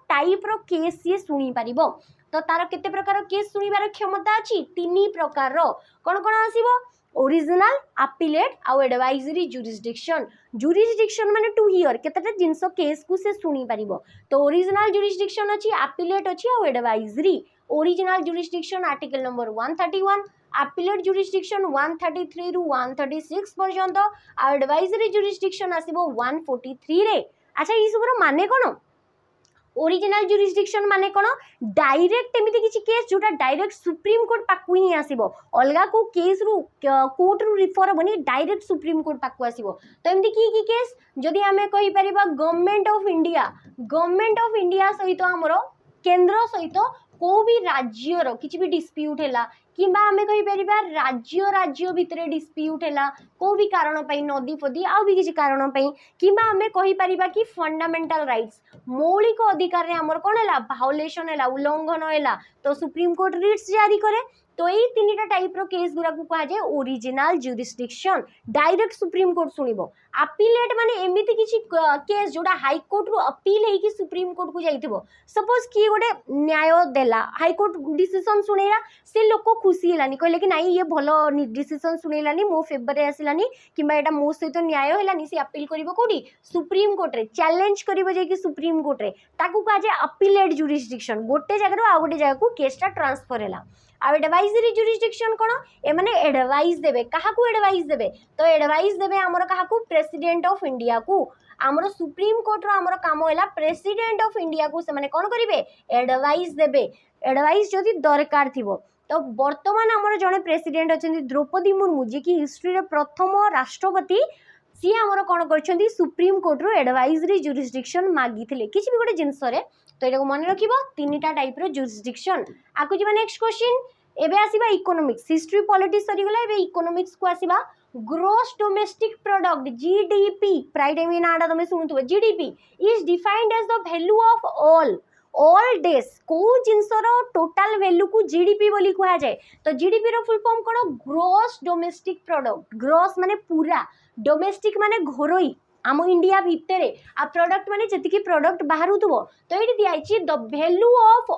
टाइप रो केस ये सुनी परिबो तो तार केते प्रकार केस सुनिबार क्षमता अछि तीन प्रकार कोन आसीबो ओरिजिनल अपीलेट आउ एडवाइजरी जुरिस्डिक्शन माने टू हियर केतेटा जिंस केस को से सुनी परिबो तो ओरिजिनल जुरिस्डिक्शन अछि अपीलेट अछि आउ advisory original jurisdiction article number 131 appellate jurisdiction 133 रु 136 पर्यंत आ एडवाइजरी जुरिस्डिक्शन आसीबो 143 रे। अच्छा ई सबरो माने कोन ओरिजिनल जुरिस्डिक्शन माने कोन डायरेक्ट एमिति किछि केस जोटा डायरेक्ट सुप्रीम कोर्ट पाकु ही आसीबो अलगा को केस रु कोर्ट रु रिफर बनी डायरेक्ट सुप्रीम कोर्ट पाकु आसीबो तो एमिति की केस जदि हमें कहि परिबा गवर्नमेंट ऑफ इंडिया सहित हमरो केंद्र सहित को भी राज्यर किछि भी डिस्प्यूट हैला किंबा हमें कहि परिबा राज्य भितरे डिस्प्यूट हैला को भी कारण पई नदी फदी आ भी किछि कारण पई किंबा हमें कहि परिबा कि फंडामेंटल राइट्स मौलिक अधिकार रे हमर कोन हैला वायोलेशन हैला उल्लंघन हैला तो सुप्रीम कोर्ट रिट्स जारी करे तो यही तीनटा टाइप रो केस गुरा को कहा जाए original jurisdiction direct supreme court सुनिबो अपीलेट माने एमिति किछि केस जोडा हाई कोर्ट रो अपील हे कि सुप्रीम कोर्ट को जाइथिबो सपोज कि गोटे न्याय देला हाई कोर्ट डिसीजन सुनेला से लोक खुशी हेलानी कहले कि नाही ये भलो डिसीजन सुनेलानी मो फेवर रे आसिलानी किबा एटा मो सहित न्याय हेलानी से अपील करिवो कोडी सुप्रीम कोर्ट रे चैलेंज करिवो जे कि सुप्रीम कोर्ट रे ताकू कहा जाए अपीलेट जुरिस्डिक्शन गोटे जगह रो आ गोटे जगह को केसटा ट्रांसफर हैला आ एडवाइजरी जुरिस्डिक्शन कोन ए माने एडवाइस देबे काहा को एडवाइस देबे तो एडवाइस देबे हमर काहा को प्रेसिडेंट ऑफ इंडिया को हमर सुप्रीम कोर्ट रो हमर काम होला प्रेसिडेंट ऑफ इंडिया को से माने कोन करिवे एडवाइस देबे एडवाइस जदि दरकार थिबो तो वर्तमान हमर जने प्रेसिडेंट अछंती द्रौपदी मुर्मू जे कि हिस्ट्री रे प्रथम राष्ट्रपति सी हमर कोन करछंती सुप्रीम कोर्ट रो एडवाइजरी जुरिस्डिक्शन मागिथिले किछि भी गोटे जिंस रे तो एटा को मन रखिबो तीनटा टाइप रो जुरिस्डिक्शन आकु जीवा नेक्स्ट क्वेश्चन एबे आसीबा इकोनॉमिक्स हिस्ट्री पॉलिटिक्स सरी गला एबे इकोनॉमिक्स को आसीबा ग्रॉस डोमेस्टिक प्रोडक्ट जीडीपी प्राइड एमी नाडा तमे सुनुथबो GDP is defined as the value of all days को जिनसर टोटल वैल्यू को जीडीपी बोली कहा जाए तो जीडीपी रो फुल फॉर्म कोन ग्रॉस डोमेस्टिक प्रोडक्ट ग्रॉस माने पूरा डोमेस्टिक माने घरोई आम इंडिया भितरे आ प्रोडक्ट माने जतिकी प्रोडक्ट बाहरुथबो तो एटी दियाइछि the value of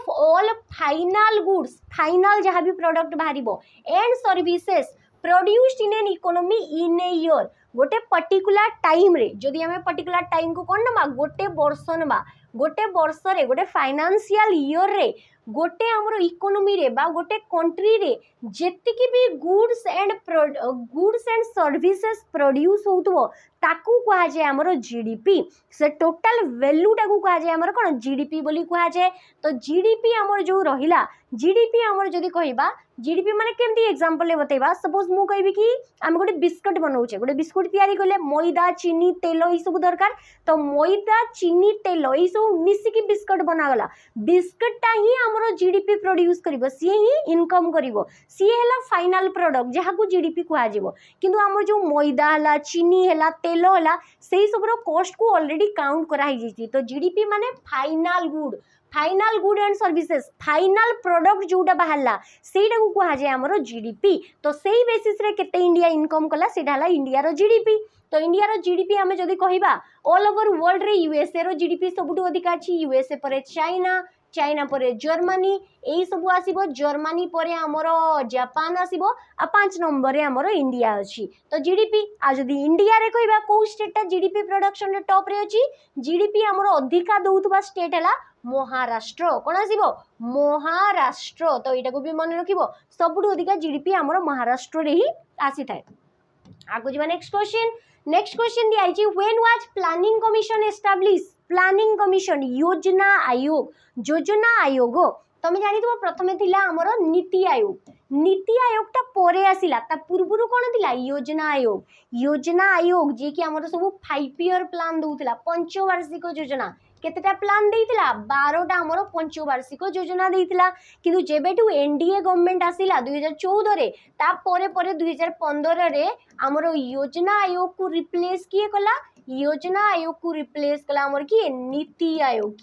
all final goods final जहाँ भी प्रोडक्ट बाहरिबो and services produced in an economy in a year गोटे पर्टिकुलर टाइम रे जदि हमें पर्टिकुलर टाइम को कोन नबा गोटे वर्ष नबा गोटे वर्ष रे गोटे फाइनेंशियल ईयर रे गोटे हमरो इकोनॉमी रे बा गोटे कंट्री रे जेतिकी भी गुड्स एंड सर्विसेज प्रोड्यूस होतबो ताकू कहा जाए हमरो जीडीपी से टोटल वैल्यू टाकू कहा जाए हमरो कोन जीडीपी बोली कहा जाए तो जीडीपी हमरो जो रहिला जीडीपी हमरो जदि कहिबा जीडीपी माने केमती एग्जांपल ले बतेबा सपोज मु कहबी कि हम गोटे बिस्कुट बनाउछे गोटे बिस्कुट तयारी करले मैदा चीनी तेल ई सब दरकार तो मैदा चीनी तेल ई सब मिसी की बिस्कुट बनागला बिस्कुटटा ही हमरो जीडीपी प्रोड्यूस करिवो सी ही इनकम करिवो सी हैला फाइनल प्रोडक्ट जहा को जीडीपी कुआ जेबो किंतु हमर जो मैदा हला चीनी हला तेल हला सेही सब रो कॉस्ट को ऑलरेडी काउंट करा ही जैछि तो जीडीपी माने final good and services final product जोटा बाहरला सेटा को कहा जाए हमरो जीडीपी तो सेही बेसिस रे केते इंडिया इनकम कला सेटा हला इंडिया रो जीडीपी तो इंडिया रो जीडीपी हमें जदि कहिबा ऑल ओवर वर्ल्ड रे यूएसए रो जीडीपी सबुठु अधिक अछि यूएसए परे चाइना चाइना पर जर्मनी यही सब आसीबो जर्मनी पर आमर जापान आसीबो आ 5 नंबर रे आमर इंडिया अछि तो जीडीपी आ जदी इंडिया रे कहबा को स्टेट ता जीडीपी प्रोडक्शन रे टॉप रे अछि जीडीपी आमर अधिका दउतबा स्टेट हला महाराष्ट्र कोन आसीबो महाराष्ट्र तो एटा को भी मन रखिबो सबुठु अधिका जीडीपी आमर महाराष्ट्र रे ही आसी थाए आगु जिबा नेक्स्ट क्वेश्चन दिया आइछि when was planning commission establish planning commission योजना आयोग तमे जानि तो प्रथमे थिला हमर नीति आयोग ता परे आसिला ता पूर्वरु कोन थिला योजना आयोग जे कि हमर सब 5 ईयर प्लान दउथिला पंचवार्षिक योजना केतेटा प्लान देइतिला 12टा हमर पंचवार्षिक योजना देइतिला किंतु जेबेटू एनडीए गवर्नमेंट आसिला 2014 रे ता परे परे 2015 रे हमर योजना आयोग को रिप्लेस किए कला योजना आयोग को रिप्लेस कला हमर की नीति आयोग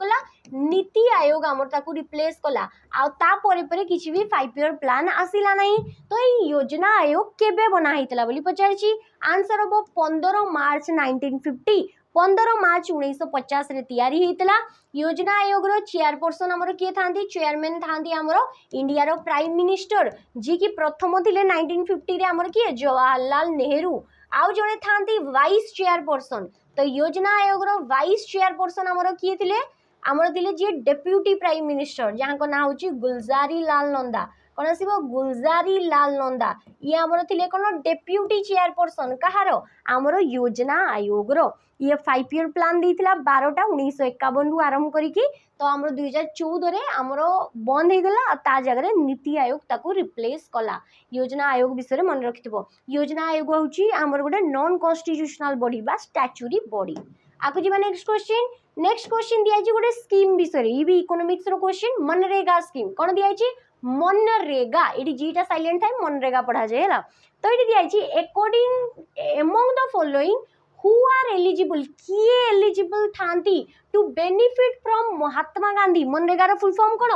कला नीति आयोग हमर ताकू रिप्लेस कला आ ता परे परे किछि भी 5 ईयर प्लान आसिला नहीं तो ई योजना आयोग केबे बना हितला बोली पचारछि आंसर हबो 15 मार्च 1950 15 मार्च 1950 रे तैयारी हेतला योजना आयोग रो चेयरपर्सन हमर के थांती चेयरमैन थांती हमर इंडिया रो प्राइम मिनिस्टर जी की प्रथम थिले 1950 रे हमर के जवाहरलाल नेहरू आउ जने थांती वाइस चेयरपर्सन तो योजना आयोग रो वाइस चेयरपर्सन हमर के थिले हमर थिले जे डेप्यूटी प्राइम मिनिस्टर जहां को ना होची गुलजारी लाल नंदा कोन आसीबो गुलजारी लाल नंदा ये हमर थिले कोन डेप्यूटी चेयरपर्सन कहारो हमर योजना आयोग रो ये 5 ईयर प्लान देइतिला 12टा 1951 रु आरंभ करिकी तो हमर 2014 रे हमर बंद हे गेला ता जगह रे नीति आयोग ताको रिप्लेस कला योजना आयोग विषय रे मन रखितबो योजना आयोग होची हमर गोटे नॉन कॉन्स्टिट्यूशनल बॉडी बा स्टैट्यूटरी बॉडी आकु जीवा नेक्स्ट क्वेश्चन दिया जी गोटे स्कीम विषय ये भी इकोनॉमिक्स रो क्वेश्चन मनरेगा स्कीम कोन दिया जी मनरेगा एटी जीटा साइलेंट है मनरेगा पढ़ा जाए हला तो एटी दिया जी according among the following who are eligible किए eligible थांती to benefit from Mahatma Gandhi मनरेगा रो फुल फॉर्म कोन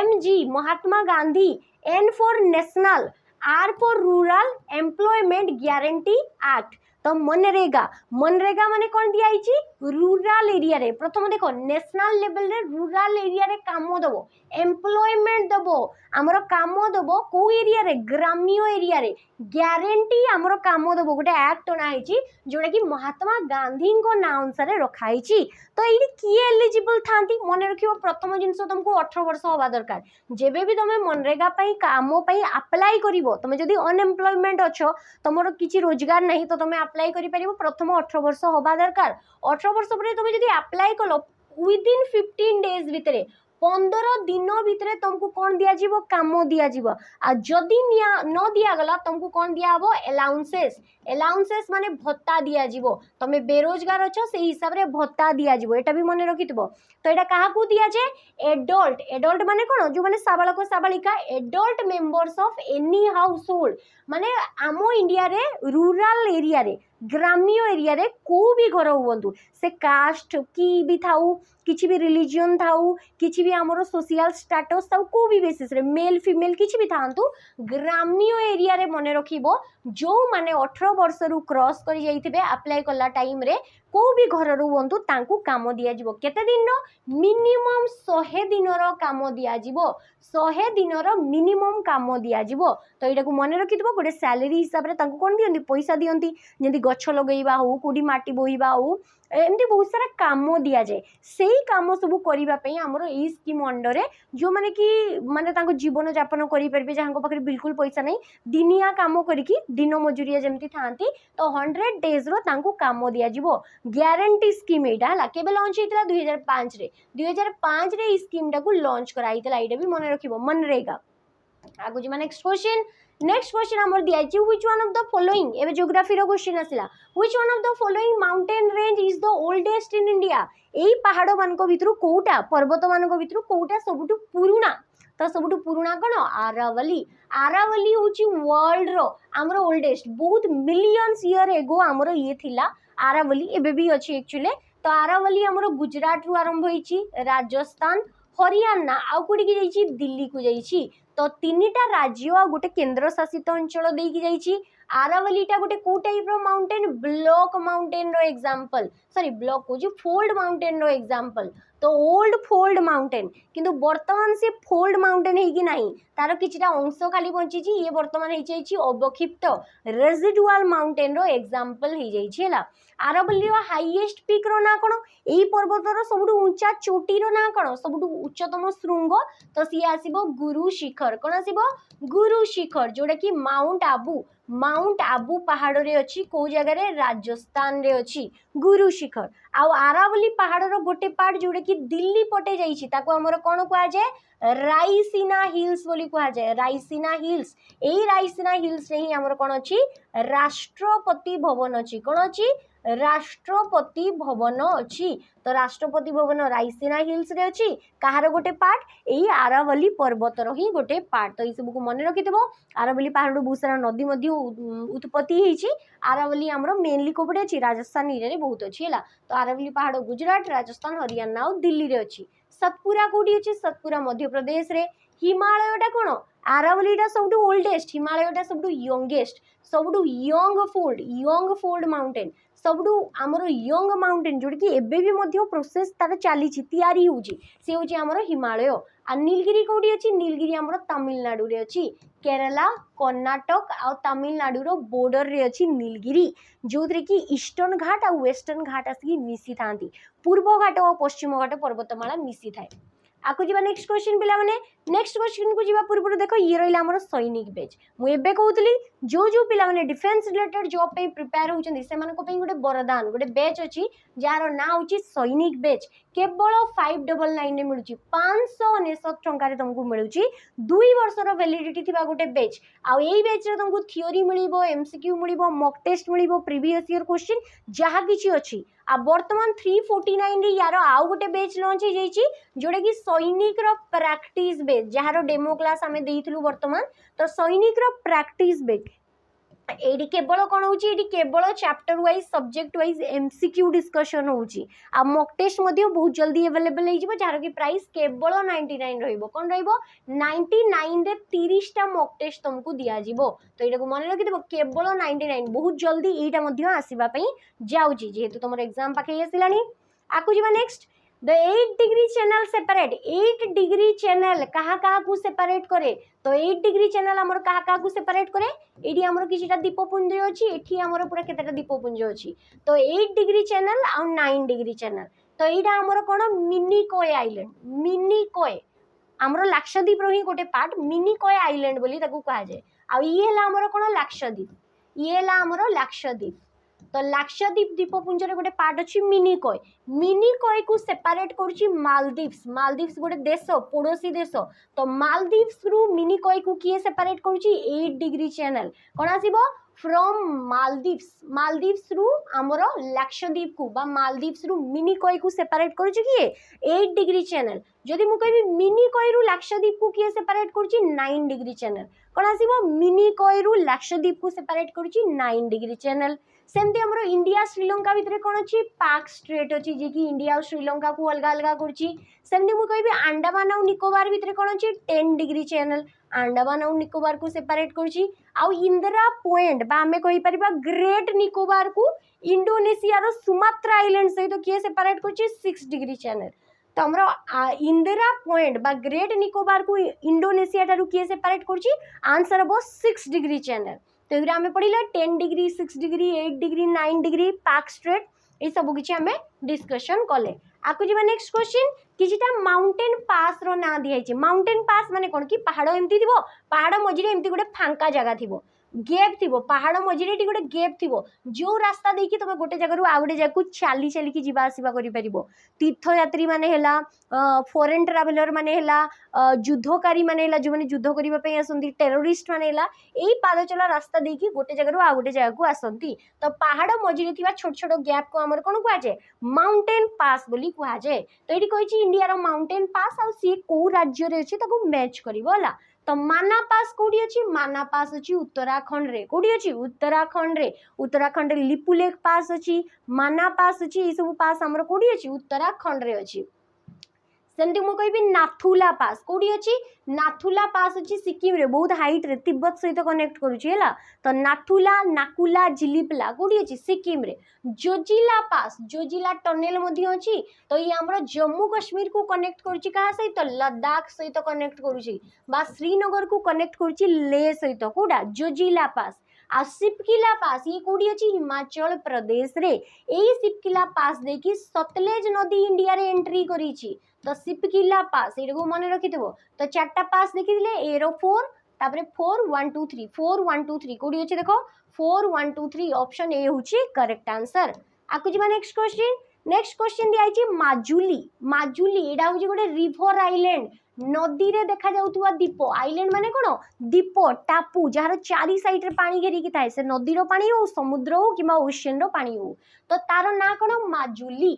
MG Mahatma Gandhi N for national R for rural employment guarantee act तो मनरेगा माने कौन दिया रूरल एरिया रे प्रथम देखो नेशनल लेवल रे रूरल एरिया रे काम दबो एम्प्लॉयमेंट दबो हमरो काम दबो को एरिया रे ग्राम्य एरिया रे ग्यारंटी हमरो काम दबो गोटे एक्ट ना हिची जोडा कि महात्मा गांधी को ना अनुसार रखा हिची तो एडी किए एलिजिबल थांती मन रखियो प्रथम जिंस तुमको 18 वर्ष होबा दरकार जेबे भी तमे मनरेगा पई काम पई अप्लाई करिवो तमे जदी अनएम्प्लॉयमेंट अछो तमरो किछि रोजगार नहीं तो तमे अप्लाई करि परिबो प्रथम 18 वर्ष होबा दरकार 18 वर्ष परे तमे जदी अप्लाई कलो विदिन 15 डेज भितरे 15 दिन भितरे तुमको कौन दिया जीवो काम दिया जीवो आ जदी न दिया गला तुमको कौन दिया हबो अलाउंसेस माने भत्ता दिया जीवो तमे बेरोजगार अछो से हिसाब रे भत्ता दिया जीवो एटा भी मने रखितबो तो एटा काहा को दिया जे एडल्ट माने कोन जो माने साबालक साबालिका adult members of any household माने आमो इंडिया रे रूरल एरिया रे ग्राम्य एरिया रे को भी घर हुवंतु से कास्ट की भी थाउ किछि भी रिलीजन थाउ किछि भी हमरो सोशल स्टेटस थाउ को भी बेसिस रे मेल फीमेल किछि भी थांतु ग्राम्य एरिया रे मने रखिबो जो माने 18 वर्ष रु क्रॉस करि जाइथिबे अप्लाई करला टाइम रे को भी घर रुवंतु तांकू काम दिया जिवो केते दिन रो मिनिमम 100 दिन रो काम दिया जिवो 100 दिन रो मिनिमम काम दिया जिवो तो एटा को मने रखितबो गोटे सैलरी हिसाब रे तांकू कोन दियंती पैसा दियंती जेंति गछ लगेइबा हो कोडी माटी बोइबा हो एमती बहुत सारा काम दिया जाए से काम सब करने आमर ये स्कीम अंडर रे जो माने कि माने तांको जीवन यापन करि परबे जहां पाखे बिल्कुल पैसा नहीं दिनिया काम करिकी दिन मजूरिया जमती थांती तो 100 डेज रो तांको काम दिया जिवो ग्यारंटी स्कीम एटा हला केबे लॉन्च हेतला 2005 रे स्कीम टा को लॉन्च कराइतला एटा भी मन रखिबो मनरेगा आगु जे नेक्स्ट क्वेश्चन हमर दिया छि which one of the following एबे ज्योग्राफी रो क्वेश्चन आसिला which one of the following mountain range is the oldest in India एई पहाड़ मान को भितरु कोउटा पर्वत मान को भितरु कोउटा सबटु पुरुना तो सबटु पुरुना कोन आरावली होची वर्ल्ड रो हमर ओल्डेस्ट बहुत मिलियंस ईयर एगो हमर ये थिला आरावली एबे भी अछि एक्चुअली तो आरावली हमर गुजरात रु आरंभ होईची राजस्थान हरियाणा आउ कोडी की जाईची दिल्ली को जाईची तो तीनटा राज्य आ गोटे केंद्र शासित अंचल देकी जाईची आरावलीटा गोटे को टाइप रो माउंटेन ब्लॉक माउंटेन रो एग्जांपल सॉरी ब्लॉक को जो फोल्ड माउंटेन रो एग्जांपल तो ओल्ड फोल्ड माउंटेन किंतु वर्तमान से फोल्ड माउंटेन है नहीं तार किछिटा अंश खाली बंची ये वर्तमान हो अवक्षिप्त रेजिडुअल माउंटेन रो एग्जांपल हो जाइए आरावली हाईएस्ट पीक रो ना कौन यही पर्वतर सब ऊंचा चोटी रो ना कौन सब उच्चतम श्रृंग तो सी आसो गुरु शिखर कौन आसो गुरु शिखर जोटा कि माउंट आबू पहाड़ रे अच्छी कौ जगह राजस्थान रे अच्छी गुरु शिखर आरावली पहाड़ रो गोटे पार्ट जोटा कि दिल्ली पटे जाइए आमर कौन कहुए रायसीना हिल्स बोली कहुए रायसीना हिल्स यही रायसीना हिल्स रे ही आमर कौन अच्छी राष्ट्रपति भवन अच्छी कौन अच्छी राष्ट्रपति भवन अच्छी तो राष्ट्रपति भवन रायसीना हिल्स रे अच्छी कहार गोटे पार्ट यही आरावली पर्वतर ही गोटे पार्ट तो ये सब को मन रखि आरावली पहाड़ बहुत सारा नदी मध्य उत्पत्ति होती आरावली आमर मेनली कोपटे अच्छी राजस्थान एरिया बहुत अच्छी है तो आरावली पहाड़ गुजरात राजस्थान हरियाणा और दिल्ली रे अच्छी सतपुरा कौटी अच्छी सतपुरा मध्य प्रदेश रे हिमालयटा कौन आरावलीटा सब ओल्डेस्ट हिमालयटा सब यंगेस्ट सब यंग फोल्ड माउंटेन सब आमर यंग माउंटेन जोटा कि एबे भी प्रोसेस तार चली तैयारी सी हूँ आमर हिमालय आ नीलगिरी कौटी अच्छी नीलगिरी आमर तमिलनाडु रे अच्छी केरला कर्णाटक आ तमिलनाडु रो बॉर्डर रे अच्छी नीलगिरी जो थे कि ईस्टर्न घाट आ वेस्टर्न घाट आसिक मिसी था पूर्व घाट और पश्चिम घाट पर्वतमाला मिसी थाए आकु जी नेक्स्ट क्वेश्चन पिला माने नेक्स्ट क्वेश्चन को जीवा पूर्व देखो ये रहा आमर सैनिक बैच मुझे कहूली जो पिला माने डिफेन्स रिलेटेड जॉब पे प्रिपेयर होती से गोटे वरदान गोटे बैच अच्छी जार ना हूँ सैनिक बैच केवल 599 मिलूँ 599 टंकार तुमको मिलूँ 2 वर्षर वैलिडिटी थी गोटे बैच आई बैच तुमको थियोरी मिल एमसीक्यू मिल मॉक टेस्ट मिल प्रीवियस ईयर क्वेश्चन जहाँ किसी अच्छी आ बर्तमान 349 यार आउ गोटे बैच लॉन्च हो जाइए जोटा कि सैनिक practice batch jar demo class आम देइथिलु वर्तमान तो सैनिक प्रैक्टिस बैच एडी केवल कौन हो केवल chapter wise subject wise MCQ discussion होची आ मॉक टेस्ट बहुत जल्दी अवेलेबल हो जार कि प्राइस केवल 99 रहिबो कौन रहिबो 99 रे 30टा मॉक टेस्ट तुमको दिया जिवो तो एटा को मन रखि देबो केवल 99 बहुत जल्दी एटा मध्य आसीबा पई जाउची जेहेतु तुमर एग्जाम पाखे आसिलानी आकु जीवा next the 8 degree channel separate 8 degree channel कहाँ को सेपरेट करे तो 8 डिग्री चैनल आमर कहाँ को सेपरेट करे एटी आमर किछिटा दीपपुंज अछि एठी आमर पूरा केतेटा दीपपुंज अछि तो 8 डिग्री चैनल आ 9 डिग्री चैनल तो एटा आमर कोन मिनिकॉय आइलैंड मिनिकॉय आमर लाक्षद्वीप रो ही गोटे पार्ट मिनिकॉय आइलैंड बोली ताकू कहा जाय आ ये हला आमर कोन लाक्षद्वीप ये हला आमर लाक्षद्वीप तो लाक्षद्वीप द्वीपपुंज गोटे पार्ट अच्छी मिनिकॉय को सेपरेट करुच्ची मालदीव्स गोटे देश पड़ोसी देश तो मालदीव्स रु मिनिकॉय को किए सेपरेट करुच्ची 8 डिग्री चैनल कौन आसीबो फ्रॉम मालदीव्स रु आमर लाक्षद्वीप को बा मालदीव्स रु मिनिकॉय को सेपरेट करुच्ची किए 8 डिग्री चैनल जदि मु कहबी मिनिकॉय रु लाक्षद्वीप को किए सेपरेट करुच्ची 9 डिग्री चैनल कौन आसीबो मिनिकॉय रु लाक्षद्वीप को सेपरेट करुच्ची 9 डिग्री चैनल सेमती आमर इंडिया श्रीलंका भितर कौन अच्छी पाक स्ट्रेट अच्छी जे कि इंडिया और श्रीलंका को अलग अलग करछि सेमती मु कहबी अंडमान और निकोबार भितर कौन अच्छी 10 डिग्री चैनल अंडमान और निकोबार को सेपरेट करछि आ इंदिरा पॉइंट बा हमें कहि परिबा ग्रेट निकोबार को इंडोनेशिया रो सुमात्रा आइलैंड सहित किए सेपरेट करछि 6 डिग्री चैनल तो आमर इंदिरा पॉइंट बा ग्रेट निकोबार को इंडोनेशिया ठारू किए सेपरेट करछि आंसर हम 6 डिग्री चैनल तो ये आम पढ़ला 10 डिग्री 6 डिग्री 8 डिग्री 9 डिग्री पाक स्ट्रेट ये सब किसी आम डिस्कशन कले आकु जी नेक्स्ट क्वेश्चन किछिटा माउंटेन पास रो ना दिखाई माउंटेन पास माने कौन कि पहाड़ एमती थी पहाड़ मझे एमती गोटे फांका जगह थी गैप थी पहाड़ मझे गोटे गैप थी जो रास्ता देखिए तुम गोटे जगह आ गोटे जगह चली चलिकी जीवा आसवा कर तीर्थयात्री माने हैला फॉरेन ट्रैवलर माने हैला युद्धकारी माने हैला जो माने युद्ध करबा पई आसंती टेररिस्ट माने हैला एई पाद चला रास्ता देखिए गोटे जगह आ गोटे जगह को आसंती तो पहाड़ मझे थिबा छोट छोट गैप को हमर कोन कुआ जाय माउंटेन पास बोली कुआ जाय तो एठी कहिछि इंडिया रो माउंटेन पास आ सी को राज्य रे अछि ताको मैच करिवो होला तो माना पास कौटी अच्छी माना पास अच्छी उत्तराखंड रे कौटी अच्छी उत्तराखंड रे लिपुलेख पास अच्छी माना पास अच्छी ये सब पास हमर कौटी अच्छी उत्तराखंड रे अच्छी सेमती मु कहबी नाथुला पास कोडी अछि नाथुला पास अछि सिक्किम रे बहुत हाइट रे तिब्बत सहित कनेक्ट करूची हैला तो नाथुला नाकुला जिलिपला कोडी अछि सिक्किम रे जोजिला टनेल मध्ये अछि तो ये हमर जम्मू कश्मीर को कनेक्ट करूची कहा सहित लद्दाख सहित कनेक्ट करूची बा श्रीनगर को कनेक्ट करूची ले सहित कोडा जोजिला पास आ सिपकिला पास ये कोडी अछि हिमाचल प्रदेश रे एई सिपकिला पास देखि सतलेज नदी इंडिया रे एंट्री करिछि तो सिपकिला पास एगो मन रखिथबो तो चारटा पास देखि दिले एरो 4 तापरे 4 1 2 3 4 1 2 3 कोडी अछि देखो 4 1 2 3 ऑप्शन ए होछि करेक्ट आंसर आकु जिबा नेक्स्ट क्वेश्चन दिया छि माजुली एडा होछि गोटे रिवर आइलैंड नदी रे देखा जाउतुवा दीप आइलैंड माने कोन दीप टापू जहार चारि साइड रे पानी घेरी कि थाए से नदी रो पानी हो समुद्र हो किमा ओशियन रो पानी हो तो तार ना कोन माजुली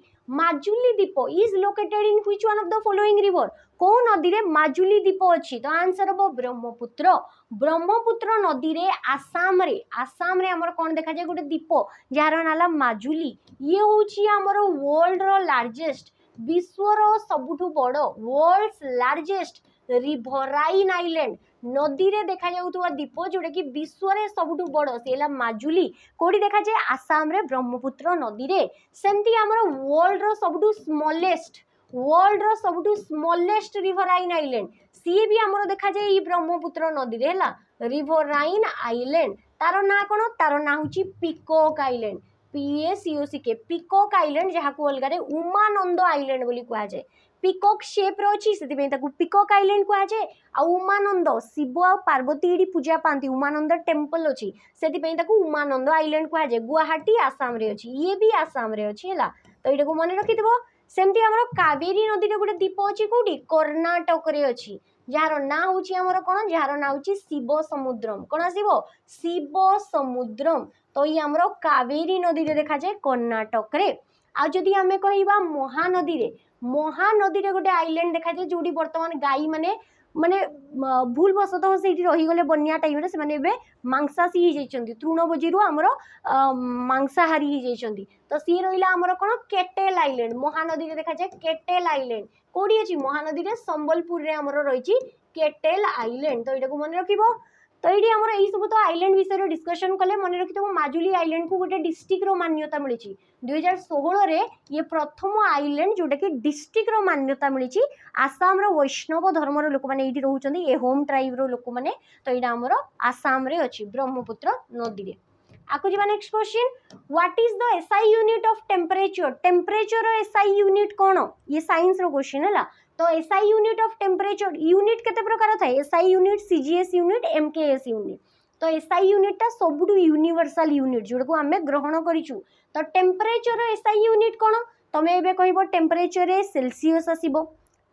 दीप is located in which one of the following river को नदी रे माजुली दीप अछि तो आंसर हो ब्रह्मपुत्र नदी रे आसाम रे हमर कोन देखा जाय गोटे दीप जहार नाला माजुली ये होछि हमर वर्ल्ड रो लार्जेस्ट विश्वर सबुठु बड़ वर्ल्ड्स लार्जेस्ट रिवराइन आइलैंड नदी रे देखा जाउतुवा दीप जोडे कि विश्व रे सबुठु बड़ सेला माजुली कोडी देखा जाय आसाम रे ब्रह्मपुत्र नदी रे सेमती हमर वर्ल्ड रो सबुठु स्मॉलेस्ट रिवराइन आइलैंड सी भी हमर देखा जाय ई ब्रह्मपुत्र नदी रे हला रिवराइन आइलैंड तारो ना कोन तारो ना होची peacock island PACOCK peacock island जहाँ को अलग उमानंद आइलैंड बोली कहा जाए पिकॉक शेप रो अछि सेति पे ताकू पिकॉक आइलैंड कहा जाए आ उमानंद शिव आ पार्वती एडी पूजा पांती उमानंद टेम्पल अछि सेति पे ताकू उमानंद आइलैंड कहा जाए गुवाहाटी आसाम रे अछि ये भी आसाम रे अछि हला तो एटा को मन रखि देबो सेमती हमर कावेरी नदी रे गोटे दीप अछि कोडी कर्नाटक रे अछि जार ना होची हमर कोन जार ना होची शिव समुद्रम कोन आसीबो शिव समुद्रम तो ये हमर कावेरी नदी रे देखा जाए कर्नाटक रे आ जदि हमें कहिबा महानदी रे गोटे आइलैंड देखा जाए जोडी वर्तमान गाई माने माने भूल बसत से रही गले बन्या टाइम रे से माने बे मांसासी ही जाइछंती तृणभोजी रु हमर मांसाहारी ही जाइछंती तो सी रहिला हमर कोन केटेल आइलैंड महानदी रे देखा जाए केटेल आइलैंड कोडी अछि महानदी रे संबलपुर रे हमर रहिछि केटेल आइलैंड तो एटा को मन रखिबो तो ये हमर एई सब तो आइलैंड विषय डिस्कशन कले मन रखिथबो माजुली आइलैंड को गोटे डिस्ट्रिक्ट रो मान्यता मिलिछि 2016 रे ये प्रथम आइलैंड जोटा कि डिस्ट्रिक्ट रो मान्यता मिलिछि आसाम रो वैष्णव धर्म रो लोक माने एठी रहउचंदी ए होम ट्राइब रो लोक माने तो एटा हमर आसाम रे अछि ब्रह्मपुत्र नदी रे आकु जिबा next question what is the SI unit of temperature रो एसआई यूनिट कोन ये साइंस रो क्वेश्चन हला तो SI unit of temperature unit केते प्रकार थाए SI unit CGS unit MKS unit तो एसआई यूनिट टा सबुठु यूनिवर्सल यूनिट जोडा को हमें ग्रहण करिछु तो टेम्परेचर रो एसआई यूनिट कोन तमे एबे कहबो टेम्परेचर रे सेल्सियस आसीबो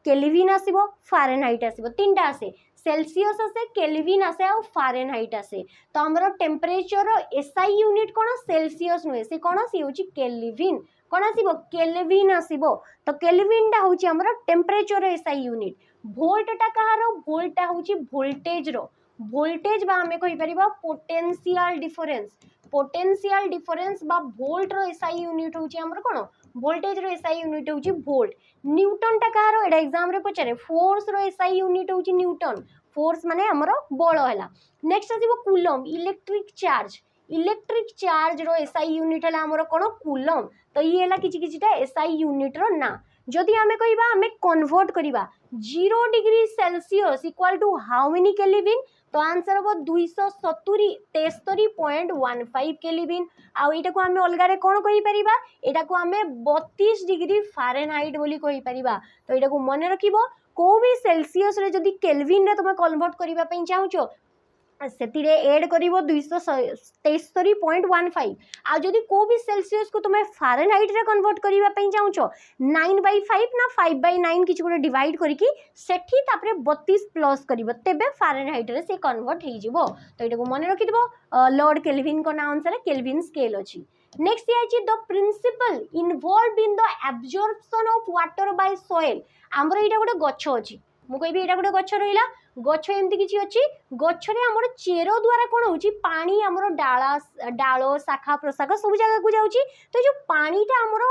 केल्विन आसीबो फारेनहाइट आसीबो तीनटा आसे सेल्सियस आसे केल्विन आसे आ फारेनहाइट आसे तो हमरो टेम्परेचर रो एसआई यूनिट कोन सेल्सियस नुहे से कोन से होची केल्विन कोन आसीबो केल्विन आसीबो तो केल्विन टा होची हमरो टेम्परेचर एसआई यूनिट वोल्ट टा कहारो वोल्ट टा होची वोल्टेज बा हमें कहि परिबा पोटेंशियल डिफरेंस बा वोल्ट रो एसआई यूनिट होची हमरो कोन वोल्टेज रो एसआई यूनिट होची वोल्ट न्यूटन टा कहारो एडा एग्जाम रे पचारे फोर्स रो एसआई यूनिट होची न्यूटन फोर्स माने हमरो बल हैला नेक्स्ट आसीबो कूलम इलेक्ट्रिक चार्ज रो एसआई यूनिट हला हमरो कोन कूलम तो ये हला किछिटा एसआई यूनिट रो ना जदि हमें कहिबा हमें कन्वर्ट करिबा 0 degree Celsius equal to how many kelvin तो आंसर हो 273.15 केल्विन आ एटा को हमें अलगा रे कोन कहि परिबा एटा को हमें 32 डिग्री फारेनहाइट बोली कहि परिबा तो एटा को मन रखिबो को भी सेल्सियस रे जदि केल्विन रे तुम कन्वर्ट करिबा पई चाहूचो सेतिरे ऐड करिवो 273.15 आ जदि को भी सेल्सियस को तुम फारेनहाइट रे कन्वर्ट करिवा पई चाहूचो 9/5 ना 5/9 किछ गोटे डिवाइड करिकी सेठी तापरे 32 प्लस करिवो तेबे फारेनहाइट रे से कन्वर्ट हेइ जिवो तो एटा को मन रखि दिबो लॉर्ड केल्विन को ना आंसर केल्विन स्केल अछि नेक्स्ट याची the principle involved in the absorption of water by soil हमर एटा गोटे गछ अछि मु कहबी एटा गोटे गछ रहिला गछ एमती किछि अछि गछ रे हमर चेरो द्वारा कोन होछि पानी हमर डालो शाखा प्रशाखा सब जगह को जाउछि तो जो पानीटा हमर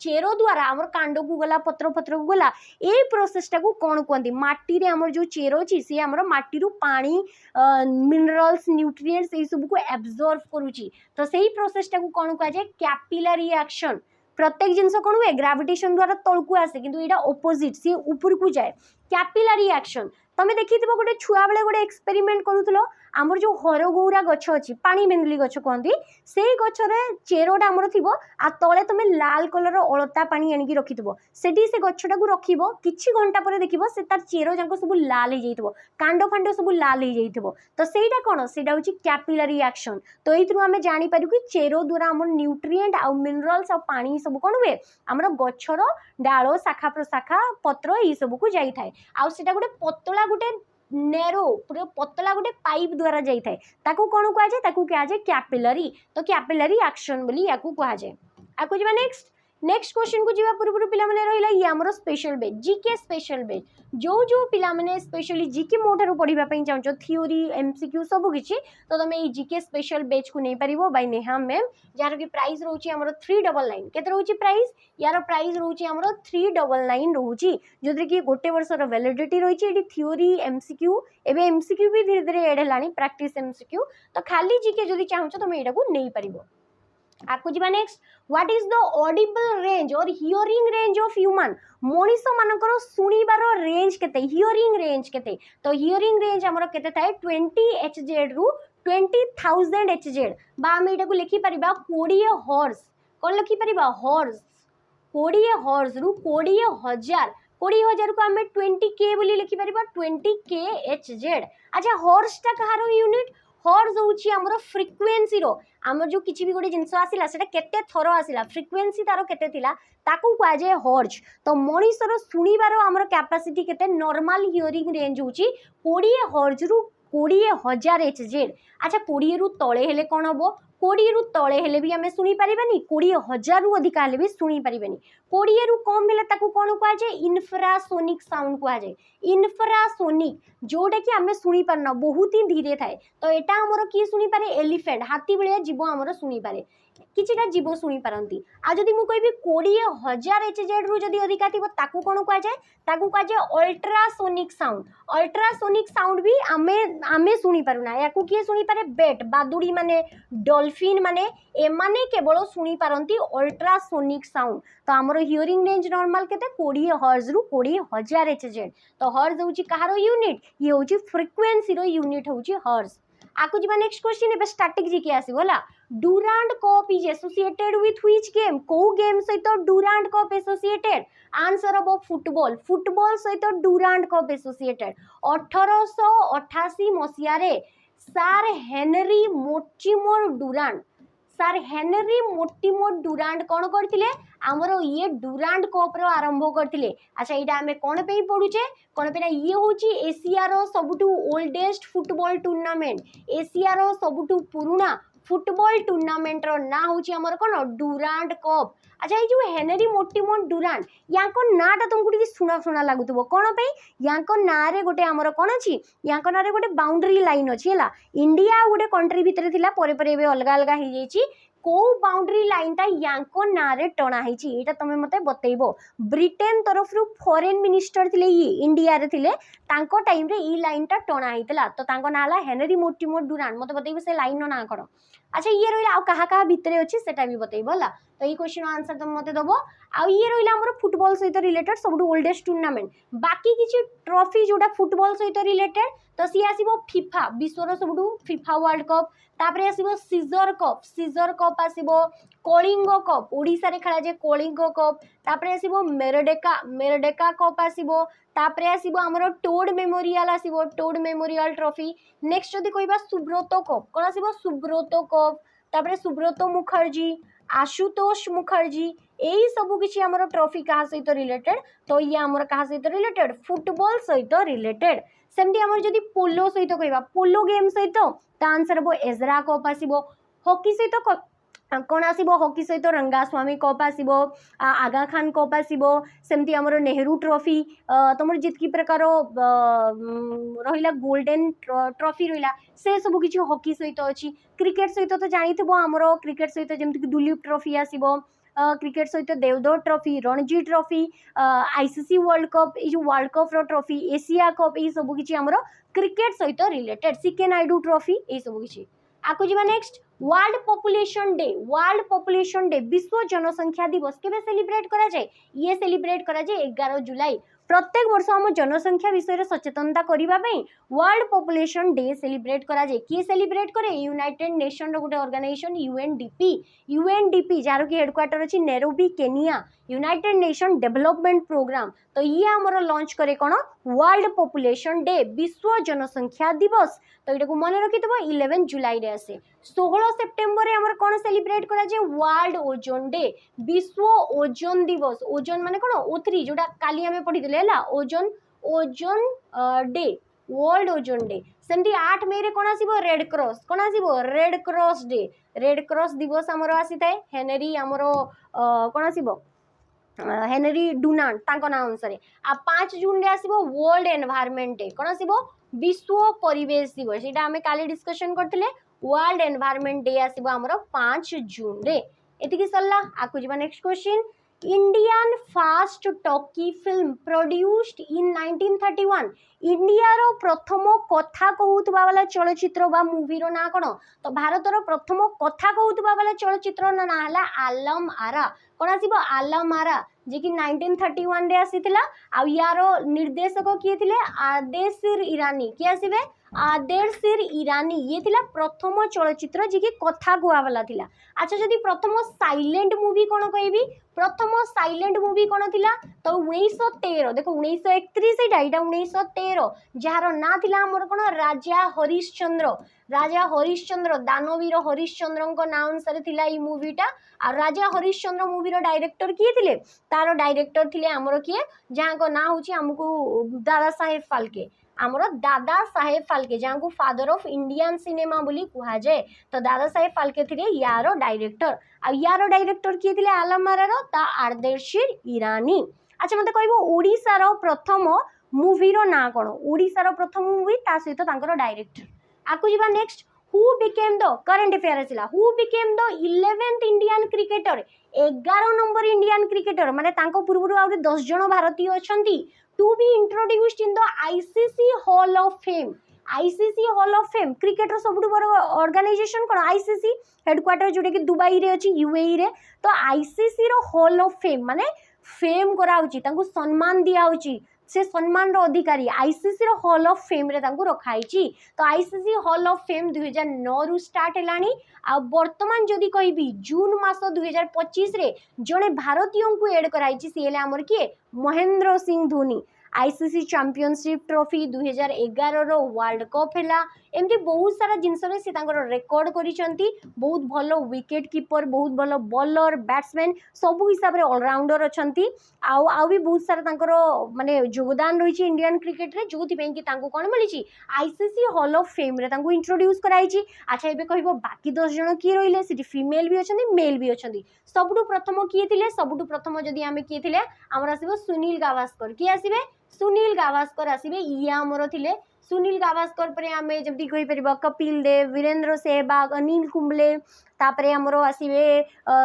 चेरो द्वारा आमर कांड को गला पत्र पत्र को गला ए प्रोसेसटा को कौन कहते माटी रे आमर जो चेरो अछि से आमर माटी रु पानी मिनरल्स न्यूट्रिएंट्स ए सब को एब्जॉर्ब करूची तो सही प्रोसेसटा को कौन कह जाय कैपिलरी एक्शन प्रत्येक जिनस कौन हुए ग्रेविटेशन द्वारा तलकू आसे किंतु एटा ऑपोजिट सी ऊपर को जाए कैपिलरी एक्शन तमे देखिथिबो गोटे छुआ बेले गोटे एक्सपेरिमेंट करूथलो आमर जो हरगौरा गछ अछि पानी बेंदुली गछ कहंती सेई गछरे चेरोटा आमर थिबो आ तळे तमे लाल कलर अलता पानी आनिकी रखिथिबो सेठी से गछटा को रखिबो किछि घंटा परे देखिबो से तार चेरो जांको सब लाल हे जाइथिबो कांड फांड सब लाल हे जाइथिबो तो सेईटा कोन सेटा होछि कैपिलरी एक्शन तो एइथरु हमें जानि पारु कि चेरो द्वारा हमर न्यूट्रिएंट आ मिनरल्स आ पानी सब कोन हुए हमर गछर डालो शाखा प्रशाखा पत्र ई सब को जाई थाए आ सेटा गोटे पतला गोटे नेरो पूरा पतला गोटे पाइप द्वारा जाई थाए ताकू कोन कहा जाय ताकू कहा जाय कैपिलरी तो कैपिलरी एक्शन बोली याकू कहा जाय आकू जबा नेक्स्ट क्वेश्चन को जीवा पूर्व पिला माने रहिला ये हमरो स्पेशल बेच जीके स्पेशल बेच जो जो पिला माने स्पेशली जीके मोठारो पढिबा पई चाहछो थ्योरी एमसीक्यू सब किछि तो तमे ई जीके स्पेशल बेच को नै परिबो बाय नेहा मैम जार की प्राइस रहउची हमरो 399 केते रहउची प्राइस यार प्राइस रहउची हमरो 399 रहउची जोदि कि गोटे वर्ष रो वैलिडिटी रहिची एडी थ्योरी एमसीक्यू एबे एमसीक्यू भी धीरे धीरे एड हेलानी प्रैक्टिस एमसीक्यू तो खाली जीके जोदि चाहछो तमे एटा को नै परिबो आपको जीवा next what is the audible range or hearing range of human मनीष मानकर सुनिबार रेंज केते हियरिंग रेंज केते तो हियरिंग रेंज हमर केते थाए 20 एचजेड रु 20000 एचजेड बा हम एटा को लिखि परिबा 20 हॉर्स कोन लिखि परिबा हॉर्स 20 हॉर्स रु 20000 20000 को हमें 20 के बोली लिखि परिबा 20 के एचजेड अच्छा हॉर्स टा कहारो यूनिट हॉर्स होची हमरो फ्रीक्वेंसी रो हमर जो किछि भी गोटे जिंस आसिला सेटा केते थरो आसिला फ्रीक्वेंसी तारो केते थिला ताकू कहा जाय हॉर्स तो मनीषर सुनिबारो हमर कैपेसिटी केते नॉर्मल हियरिंग रेंज होची 20 हॉर्स रु 20000 एचजेड अच्छा 20 रु तळे हेले कोन हबो 20 रु तळे हेले भी हमें सुनी परिबानी 20000 रु अधिक हेले भी सुनी परिबानी 20 रु कम हेले ताकू कोन कहा जाय इंफ्रासोनिक साउंड कहा जाय इंफ्रासोनिक जोटा कि हमें सुनी पारना बहुत ही धीरे थाए तो एटा हमरो की सुनी पारे एलिफेंट हाथी भलिया जीव हमरो सुनी पारे किछिटा जीव सुनी पारंती आ जदी मु कहबी 20000 एचजेड रु जदी अधिका थिबो ताकू कोन कहा जाय अल्ट्रासोनिक साउंड भी आमे सुनी पारुना याकू किए सुनी पारे बेट बादुड़ी माने डॉल्फिन माने एमाने केवल सुनी पारंती अल्ट्रासोनिक साउंड तो हमरो हियरिंग रेंज नॉर्मल केते 20 हर्ट्ज रु 20000 एचजेड तो हर्ट्ज होची कहारो यूनिट ये होची फ्रीक्वेंसी रो यूनिट होची हर्ट्ज आकु जीवा नेक्स्ट क्वेश्चन एबे स्टैटिक जी के आसीबोला Durand cup is associated with which game को गेम सहित डुरांड कप एसोसिएटेड आंसर अब फुटबॉल सहित डुरांड कप एसोसिएटेड 1888 मसिया रे सर हेनरी मोर्टिमर डुरांड कौन करथिले हमरो ये डुरांड कप रो आरंभ करथिले अच्छा एटा हमें कोन पे पढुचे कोन पे ये होची एशिया रो सबटू ओल्डेस्ट फुटबॉल टूर्नामेंट एशिया रो सबटू पुराना फुटबॉल टूर्नामेंट रो ना होची हमर कोन डुरांड कप अच्छा ये जो हेनरी मोर्टिमर डुरांड याको नाटा तुमको टिके सुना लागुतबो कोन पे याको ना रे गोटे हमर कोन अछि याको ना रे गोटे बाउंड्री लाइन अछि हला इंडिया गोटे कंट्री भितरे थिला परे परे बे अलगा अलगा ही जाईची को बाउंड्री लाइन ता याको ना रे टणा हिची एटा तमे मते बतेइबो ब्रिटेन तरफ रु फॉरेन मिनिस्टर थिले ये इंडिया रे थिले तांको टाइम रे ई लाइन ता टणा हितला तो तांको नाला हेनरी मोर्टिमर डुरांड मते बतेइबो से लाइन नो ना कोन अच्छा ये रहिला आ कहा भितरे अछि सेटा भी बतेइबो हला तो ये क्वेश्चन आंसर तुम मते दबो आ ये रहिला हमर फुटबॉल सहित रिलेटेड सबटू ओल्डेस्ट टूर्नामेंट बाकी किछि ट्रॉफी जोटा फुटबॉल सहित रिलेटेड तो सी आसीबो फीफा विश्वर सबटू फीफा वर्ल्ड कप तापरे आसीबो सीजर कप आसीबो कलिंग कप ओडिसा रे खेला जे कलिंग कप तापरे आसीबो मेरडेका कप आसीबो तापरे आसीबो हमर टोड मेमोरियल ट्रॉफी नेक्स्ट जदी कहबा सुब्रत कप कोन आसीबो सुब्रत कप तापरे सुब्रत मुखर्जी आशुतोष मुखर्जी यही सब किसी आमर ट्रॉफी क्या सहित रिलेटेड तो ये आमर क्या सहित रिलेटेड फुटबॉल सहित रिलेटेड सेमती आमर जदी पोलो सहित कहबा पोलो गेम सहित तो आंसर हम एजरा कप आसीबो हॉकी सहित कौन आसीबो हॉकी सहित रंगास्वामी कप आसीबो आगा खान कप आसीबो सेमती आमर नेहरू ट्रॉफी तुम जितकी प्रकार रहिला गोल्डन ट्रॉफी रहिला से सब किछि हॉकी सहित अछि क्रिकेट सहित तो जानिथिबो आमर क्रिकेट सहित जेमति दुलीप ट्रॉफी आसीबो क्रिकेट सहित Deodhar trophy, Ranji trophy, ICC World Cup, ये जो वर्ल्ड कप रो ट्रॉफी, एशिया कप, ये सब किछि हमरो क्रिकेट सहित रिलेटेड, सीके नायडू ट्रॉफी, ये सब किछि। आको जिबा next world population day. World population day विश्व जनसंख्या दिवस केबे सेलिब्रेट करा जाए? ये सेलिब्रेट करा जाए 11 जुलाई। प्रत्येक वर्ष हम जनसंख्या विषय सचेतनता करने वर्ल्ड पॉपुलेशन डे सेलिब्रेट करा जाए। किए सेलिब्रेट करे? यूनाइटेड नेशन रो गोटे ऑर्गेनाइजेशन यूएनडीपी जार की हेडक्वार्टर अच्छी Nairobi Kenya, United Nation Development Programme. तो ये आमर लॉन्च करे कौन? वर्ल्ड पॉपुलेशन डे, विश्व जनसंख्या दिवस। तो ये मन रखी 11 जुलाई रे आसे। 16 सेप्टेम्बर आमर कौन सेलिब्रेट करा जाए? वर्ल्ड ओजोन डे, विश्व ओजोन दिवस। ओजोन माने कौन? O3 जोटा काली आमे पढ़ी ozone day, world ozone day. सेमती 8 मई रे कौन आसीबो? Red cross. कौन आसीबो? Red cross day, red cross दिवस आमर आसी थाए। हेनरी आमर कौन आसीबो? हेनरी डुनांट तांको नाम अनुसार। आ 5 जून रे आसीबो वर्ल्ड एनवायरनमेंट डे। कौन आसीबो? विश्व परिवेश दिवस। एटा हमें काली डिस्कशन करथिले। वर्ल्ड एनवायरनमेंट डे आसीबो हमरो 5 जून रे। एतिकी सरला। आकु जिबा next question. Indian first talkie film produced in 1931। India रो प्रथम कथा कहूतबा वाला चलचित्र बा मूवी रो ना कोन? तो भारत रो प्रथम कथा कहूतबा वाला चलचित्र ना हला आलम आरा। कोन आसीबो? आलम आरा, जे कि 1931 रे आसीथिला। आ यारो निर्देशक किए थिले? आदेशिर ईरानी। किए आसीबे? आदेशिर ईरानी। ये थिला प्रथम चलचित्र जे कि कथा गुआ वाला थिला। अच्छा, जदि प्रथम साइलेंट मूवी कोन कहबी? प्रथम साइलेंट मूवी कोन थिला? तो 1913। देखो 1931 एटा, एटा 1913। जार ना थिला हमर कोन? राजा हरिश्चंद्र। राजा हरिश्चंद्र, दानवीर हरिश्चंद्र नाम अनुसार थिला ई मूवीटा। आ राजा हरिश्चंद्र मूवी रो डायरेक्टर किए थिले? तारो डायरेक्टर थिले हमर किए? जहाँ को ना होची हमको दादा साहेब फाल्के। आमर दादा साहेब फाल्के, जहाँ को फादर ऑफ इंडियन सिनेमा बोली कहा जाए। तो दादा साहेब फाल्के थिले यारो डायरेक्टर। आ यारो डायरेक्टर किए थिले? आलम आरा रो ता आदेशिर ईरानी। अच्छा, मते कहबो ओडिसा रो प्रथम मूवी रो ना कोन? ओडिसा रो प्रथम मूवी ता सहित तांकर डायरेक्टर। आकु जिबा next. Who became the current affair आसिला। Who became the 11th Indian cricketer? 11 number Indian cricketer माने तांको पूर्वरु आउरी 10 जण भारतीय अछंती to be introduced in the ICC hall of fame. ICC hall of fame cricket रो सबुठु बड़ ऑर्गेनाइजेशन कोन? आईसीसी हेडक्वार्टर जोटे कि दुबई रे अछि, यूएई रे। तो आईसीसी रो हॉल ऑफ फेम माने फेम करा होची, तांको सम्मान दिया होची, से सम्मान रो अधिकारी आईसीसी रो हॉल ऑफ फेम रे तांको रखाई छी। तो आईसीसी हॉल ऑफ फेम 2009 रु स्टार्ट हेलानी। आ वर्तमान जदि कहबी जून मास 2025 रे जणे भारतीयों को एड कराई छी, सिएले हमर किए? Mahendra Singh Dhoni. ICC championship trophy 2011 रो वर्ल्ड कप हैला। एमती बहुत सारा जिनस रे से तांकर रेकॉर्ड करिसंती। बहुत भलो विकेट कीपर, बहुत भलो बॉलर, बैट्समैन सब हिसाब रे ऑलराउंडर अछंती। आउ भी बहुत सारा तांकर माने योगदान रही इंडियन क्रिकेट रे, जोथि पे कि तांको कोन मिली? आईसीसी हॉल ऑफ फेम रे तांको इंट्रोड्यूस कराई छी। अच्छा, एबे कहबो बाकी 10 जण की रहिले? सिटी फीमेल भी अछंती, मेल भी अछंती। सबुठु प्रथम किए थिले? सबुठु प्रथम जदि आमे किए थिले हमर आसीबो सुनील गावस्कर। की आसीबे? सुनील गावस्कर आसीबे। ये हमर थिले सुनील गावस्कर पर आमे जमती कहि परिबो कपिल देव, वीरेंद्र सहवाग, अनिल कुंबले, तापरे हमरो आसीबे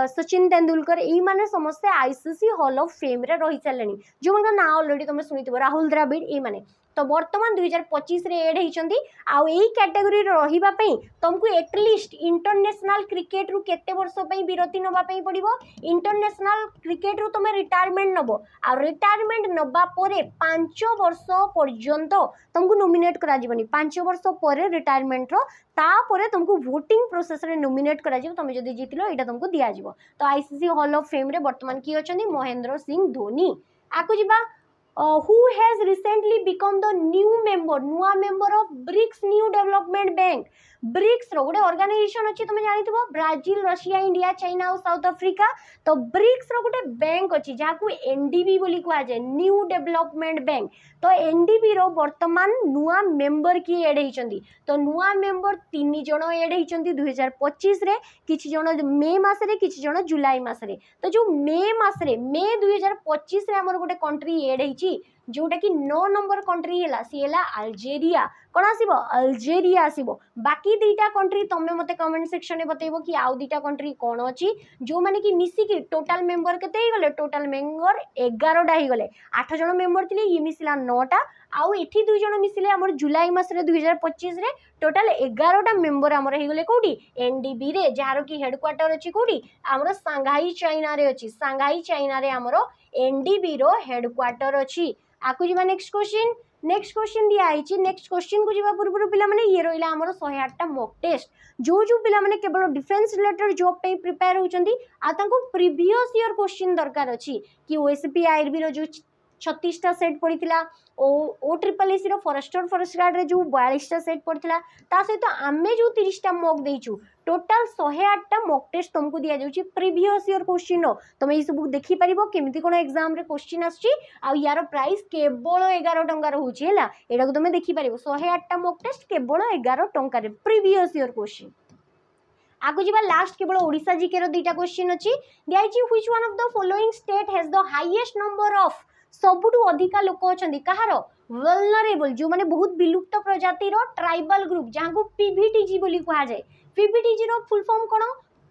सचिन तेंदुलकर। एई माने समस्त आईसीसी हॉल ऑफ फेम रे रही चलेनी, जो मन ना ऑलरेडी तुम सुनिथिबो, राहुल द्रविड़। एई माने तो वर्तमान 2025 रे एड होइचंती। आउ एई कैटेगरी रे रहिबा पई तुमको एटलिस्ट इंटरनेशनल क्रिकेट रु केते वर्ष पई विरति नबा पई पड़िबो? इंटरनेशनल क्रिकेट रु तुम रिटायरमेंट नबो। आ रिटायरमेंट नबा परे 5 वर्ष पर्यंत तुमको नॉमिनेट करा जीवनी। 5 वर्ष परे रिटायरमेंट रो तापरे तुमको वोटिंग प्रोसेस रे नॉमिनेट करा जीवो। तुम जदी जीतिलो एटा तुमको दिया जीवो। तो आईसीसी हॉल ऑफ फेम रे वर्तमान की अछंती? महेंद्र सिंह धोनी। आकु जिबा who has recently become the new member, नुआ member of BRICS new development bank. BRICS रो गोटे ऑर्गेनाइजेशन अच्छी, तुम जानिथिबो ब्राजील, रशिया, इंडिया, चाइना और साउथ अफ्रीका। तो ब्रिक्स रो गोटे बैंक अच्छी जहाँ को एनडीबी बोली कहा जाए, न्यू डेवलपमेंट बैंक। तो एनडीबी रो वर्तमान नुआ मेंबर की एड होइचंदी। तो नुआ मेंबर 3 जण एड होइचंदी 2025 रे, किछि जण मे मास रे, किछि जण जुलाई मास रे। तो जो मे मास रे, मे 2025 रे हमर गोटे कंट्री एड होइची जोटा कि 9 नंबर कंट्री है सी है अल्जेरिया कौन आसीबो अल्जेरिया आसीबो बाकी दुईटा कंट्री तमे मते कमेंट सेक्शन में बतेबो कि आउ दुईटा कंट्री कौन अच्छी जो माने कि मिसी कि टोटल मेंबर केते ही गले टोटल मेंबर 11 टा ही गले 8 जण मेंबर थिले ये मिसिला 9 टा आउ एठी 2 जण मिसिले हमर जुलाई मास रे 2025 रे टोटल 11 टा मेंबर हमर ही गले कोडी एनडीबी रे जहार कि हेडक्वार्टर अछि कोडी हमर सांघाई चाइना रे अछि सांघाई चाइना रे हमर एनडीबी रो हेडक्वार्टर अछि आकु जिबा नेक्स्ट क्वेश्चन दिया आइछि नेक्स्ट क्वेश्चन को जिबा पूर्व पिला माने ये रहिला हमर 108 टा मॉक टेस्ट जो पिला माने केवल डिफेंस रिलेटेड जॉब पे प्रिपेयर होचंदी आ तांको प्रीवियस ईयर क्वेश्चन दरकार अछि कि ओएसपी आईआरबी रो जो 36 टा सेट पड़ीथिला ओ ट्रिपल एसी रो फॉरेस्टर फॉरेस्ट गार्ड रे जो 42 टा सेट पड़ीथिला ता सहित आमे जो 30 टा मॉक देइछु टोटल 108 टा मॉक टेस्ट तुमको दिया जाउची प्रीवियस ईयर क्वेश्चन रो तुम ई सब देखि परिबो केमिति कोन एग्जाम रे क्वेश्चन आछि आ यार प्राइस केवल 11 टंका रहउची हैला एडा को तुम देखि परिबो 108 टा मॉक टेस्ट केवल 11 टंका रे प्रीवियस ईयर क्वेश्चन आगु जीवा लास्ट केवल ओडिसा जीके रो दुईटा क्वेश्चन अछि दियाइछि which one of the following state has the highest number of सबुठु अधिका लोक अछंदी कहार वल्नरेबल जो माने बहुत विलुप्त प्रजाति रो ट्राइबल ग्रुप जहां को पीवीटीजी बोली कहा जाय पीवीटीजी रो फुल फॉर्म कोन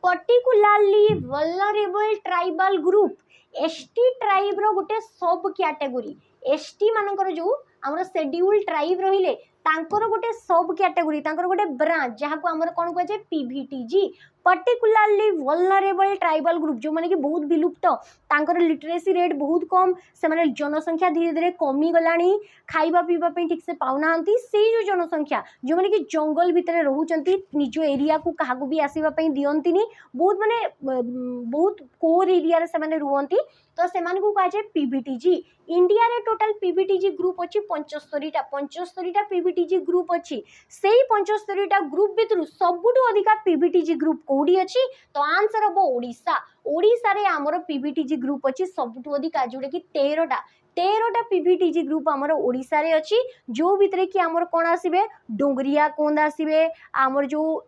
particularly vulnerable tribal group ST tribe रो गोटे सब कैटेगरी एसटी मानकर जो हमर शेड्यूल ट्राइब रहिले तांकर गोटे सब कैटेगरी तांकर गोटे ब्रांच जहां को हमर कोन कह जाय PVTG particularly vulnerable tribal group जो माने कि बहुत विलुप्त तांकर लिटरेसी रेट बहुत कम से माने जनसंख्या धीरे धीरे कमी गलानी खाइबा पीबा पे ठीक से पाउनांती से जो जनसंख्या जो माने कि जंगल भितरे रहउचंती निज एरिया को काहा को भी आसीबा पे दियंतीनी बहुत माने बहुत कोर एरिया रे से माने रुहंती तो से माने को कहा जाय पीवीटीजी इंडिया रे टोटल पीवीटीजी ग्रुप अछि 75 टा पीवीटीजी ग्रुप अछि सेही 75 टा ग्रुप भितरु सबुठु अधिका पीवीटीजी ग्रुप कोडी अछि तो आंसर हबो ओडिसा ओडिसा रे हमर पीवीटीजी ग्रुप अछि सबुठु अधिका जोडे कि 13 टा पीवीटीजी ग्रुप हमर ओडिसा रे अछि जो भितरे कि हमर कोन आसीबे डोंगरिया कोंद आसीबे हमर जो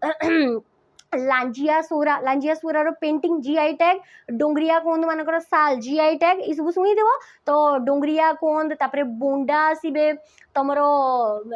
लांजिया सोरा रो पेंटिंग जीआई टैग डोंगरिया कोंद मानकर साल जीआई टैग ई सब सुनी देबो तो डोंगरिया कोंद तापरे बोंडा आसीबे तमरो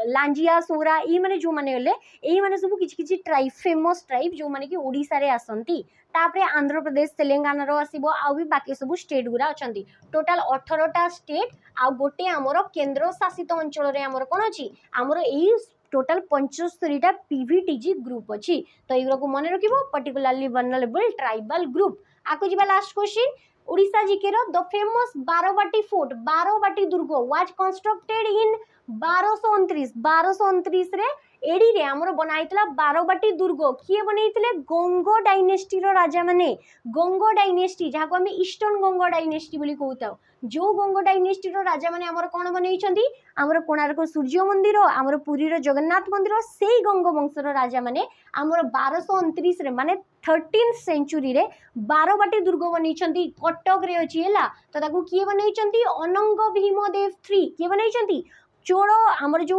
लांजिया सोरा ई माने जो माने होले एई माने सब किछि किछि ट्राइब फेमस ट्राइब जो माने कि ओडिसा रे आसंती तापरे आंध्र प्रदेश तेलंगाना रो आसीबो आ भी बाकी सब स्टेट गुरा अछंती टोटल 18 टा स्टेट आ गोटे हमरो केंद्र शासित अंचल रे हमरो कोन अछि हमरो एई टोटल 75 टा पीवीटीजी ग्रुप अछि तो एगुरा को मन रखिबो पर्टिकुलरली वल्नरेबल ट्राइबल ग्रुप आको जिबा लास्ट क्वेश्चन ओडिसा जीके रो the famous Barabati fort Barabati दुर्ग वाज कंस्ट्रक्टेड इन 1229 रे एडी रे हमरो बनाइतला बारोबाटी दुर्ग किए बनाइतले गंगो डायनेस्टी रो राजा माने गंगो डायनेस्टी जहा को हम ईस्टर्न गंगो डायनेस्टी बोली कहउताउ जो गंगो डायनेस्टी रो राजा माने हमरो कोन बनैछंती हमरो कोणार्क सूर्य मंदिर हमरो पुरी रो जगन्नाथ मंदिर सेही गंगो वंश रो राजा माने हमरो 1229 रे माने 13th सेंचुरी रे बारोबाटी दुर्ग बनैछंती कटक रे अछि हैला तो ताकू किए बनैछंती अनंग भीमदेव 3 किए बनैछंती चोड़ हमर जो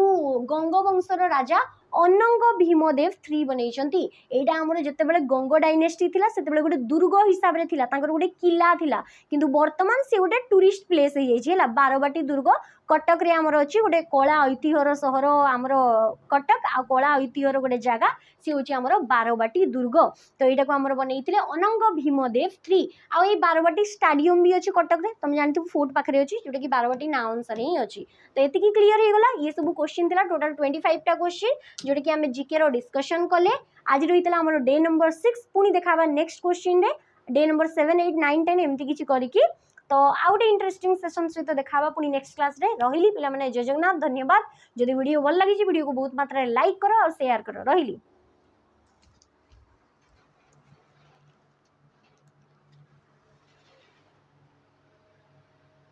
गंगो वंशर राजा अनंग भीमदेव 3 बनैछंती एटा हमर जते बेले गंगो डायनेस्टी थिला सेते बेले गोटे दुर्ग हिसाब रे थिला तांकर गोटे किला थिला किंतु वर्तमान से गोटे टूरिस्ट प्लेस हे जाई छला बारोबाटी दुर्ग कटक रे हमर अछि गोटे कला ऐतिह्यर सहर हमर कटक आ कला ऐतिह्यर गोटे जगह से होछि हमर बारोबाटी दुर्ग तो एटा को हमर बनैथिले अनंग भीमदेव 3 आ ए बारोबाटी स्टेडियम भी अछि कटक रे तुम जानथि फोर्ट पाखरे अछि जोटा कि बारोबाटी नाम अनुसार ही अछि तो एतिकी क्लियर हे गला ये सब क्वेश्चन थिला टोटल 25 टा क्वेश्चन जोटा कि हमें जीके रो डिस्कशन कले आज रहितला हमर डे नंबर 6 पुनी देखाबा नेक्स्ट क्वेश्चन रे डे नंबर 7 8 9 10 एमती किछि करिकि तो आउट इंटरेस्टिंग सेशन सहित देखाबा पुनी नेक्स्ट क्लास रे रहिली पिला माने जय जगन्नाथ धन्यवाद जदि वीडियो भल लागि वीडियो को बहुत मात्रा रे लाइक करो और शेयर करो रहिली।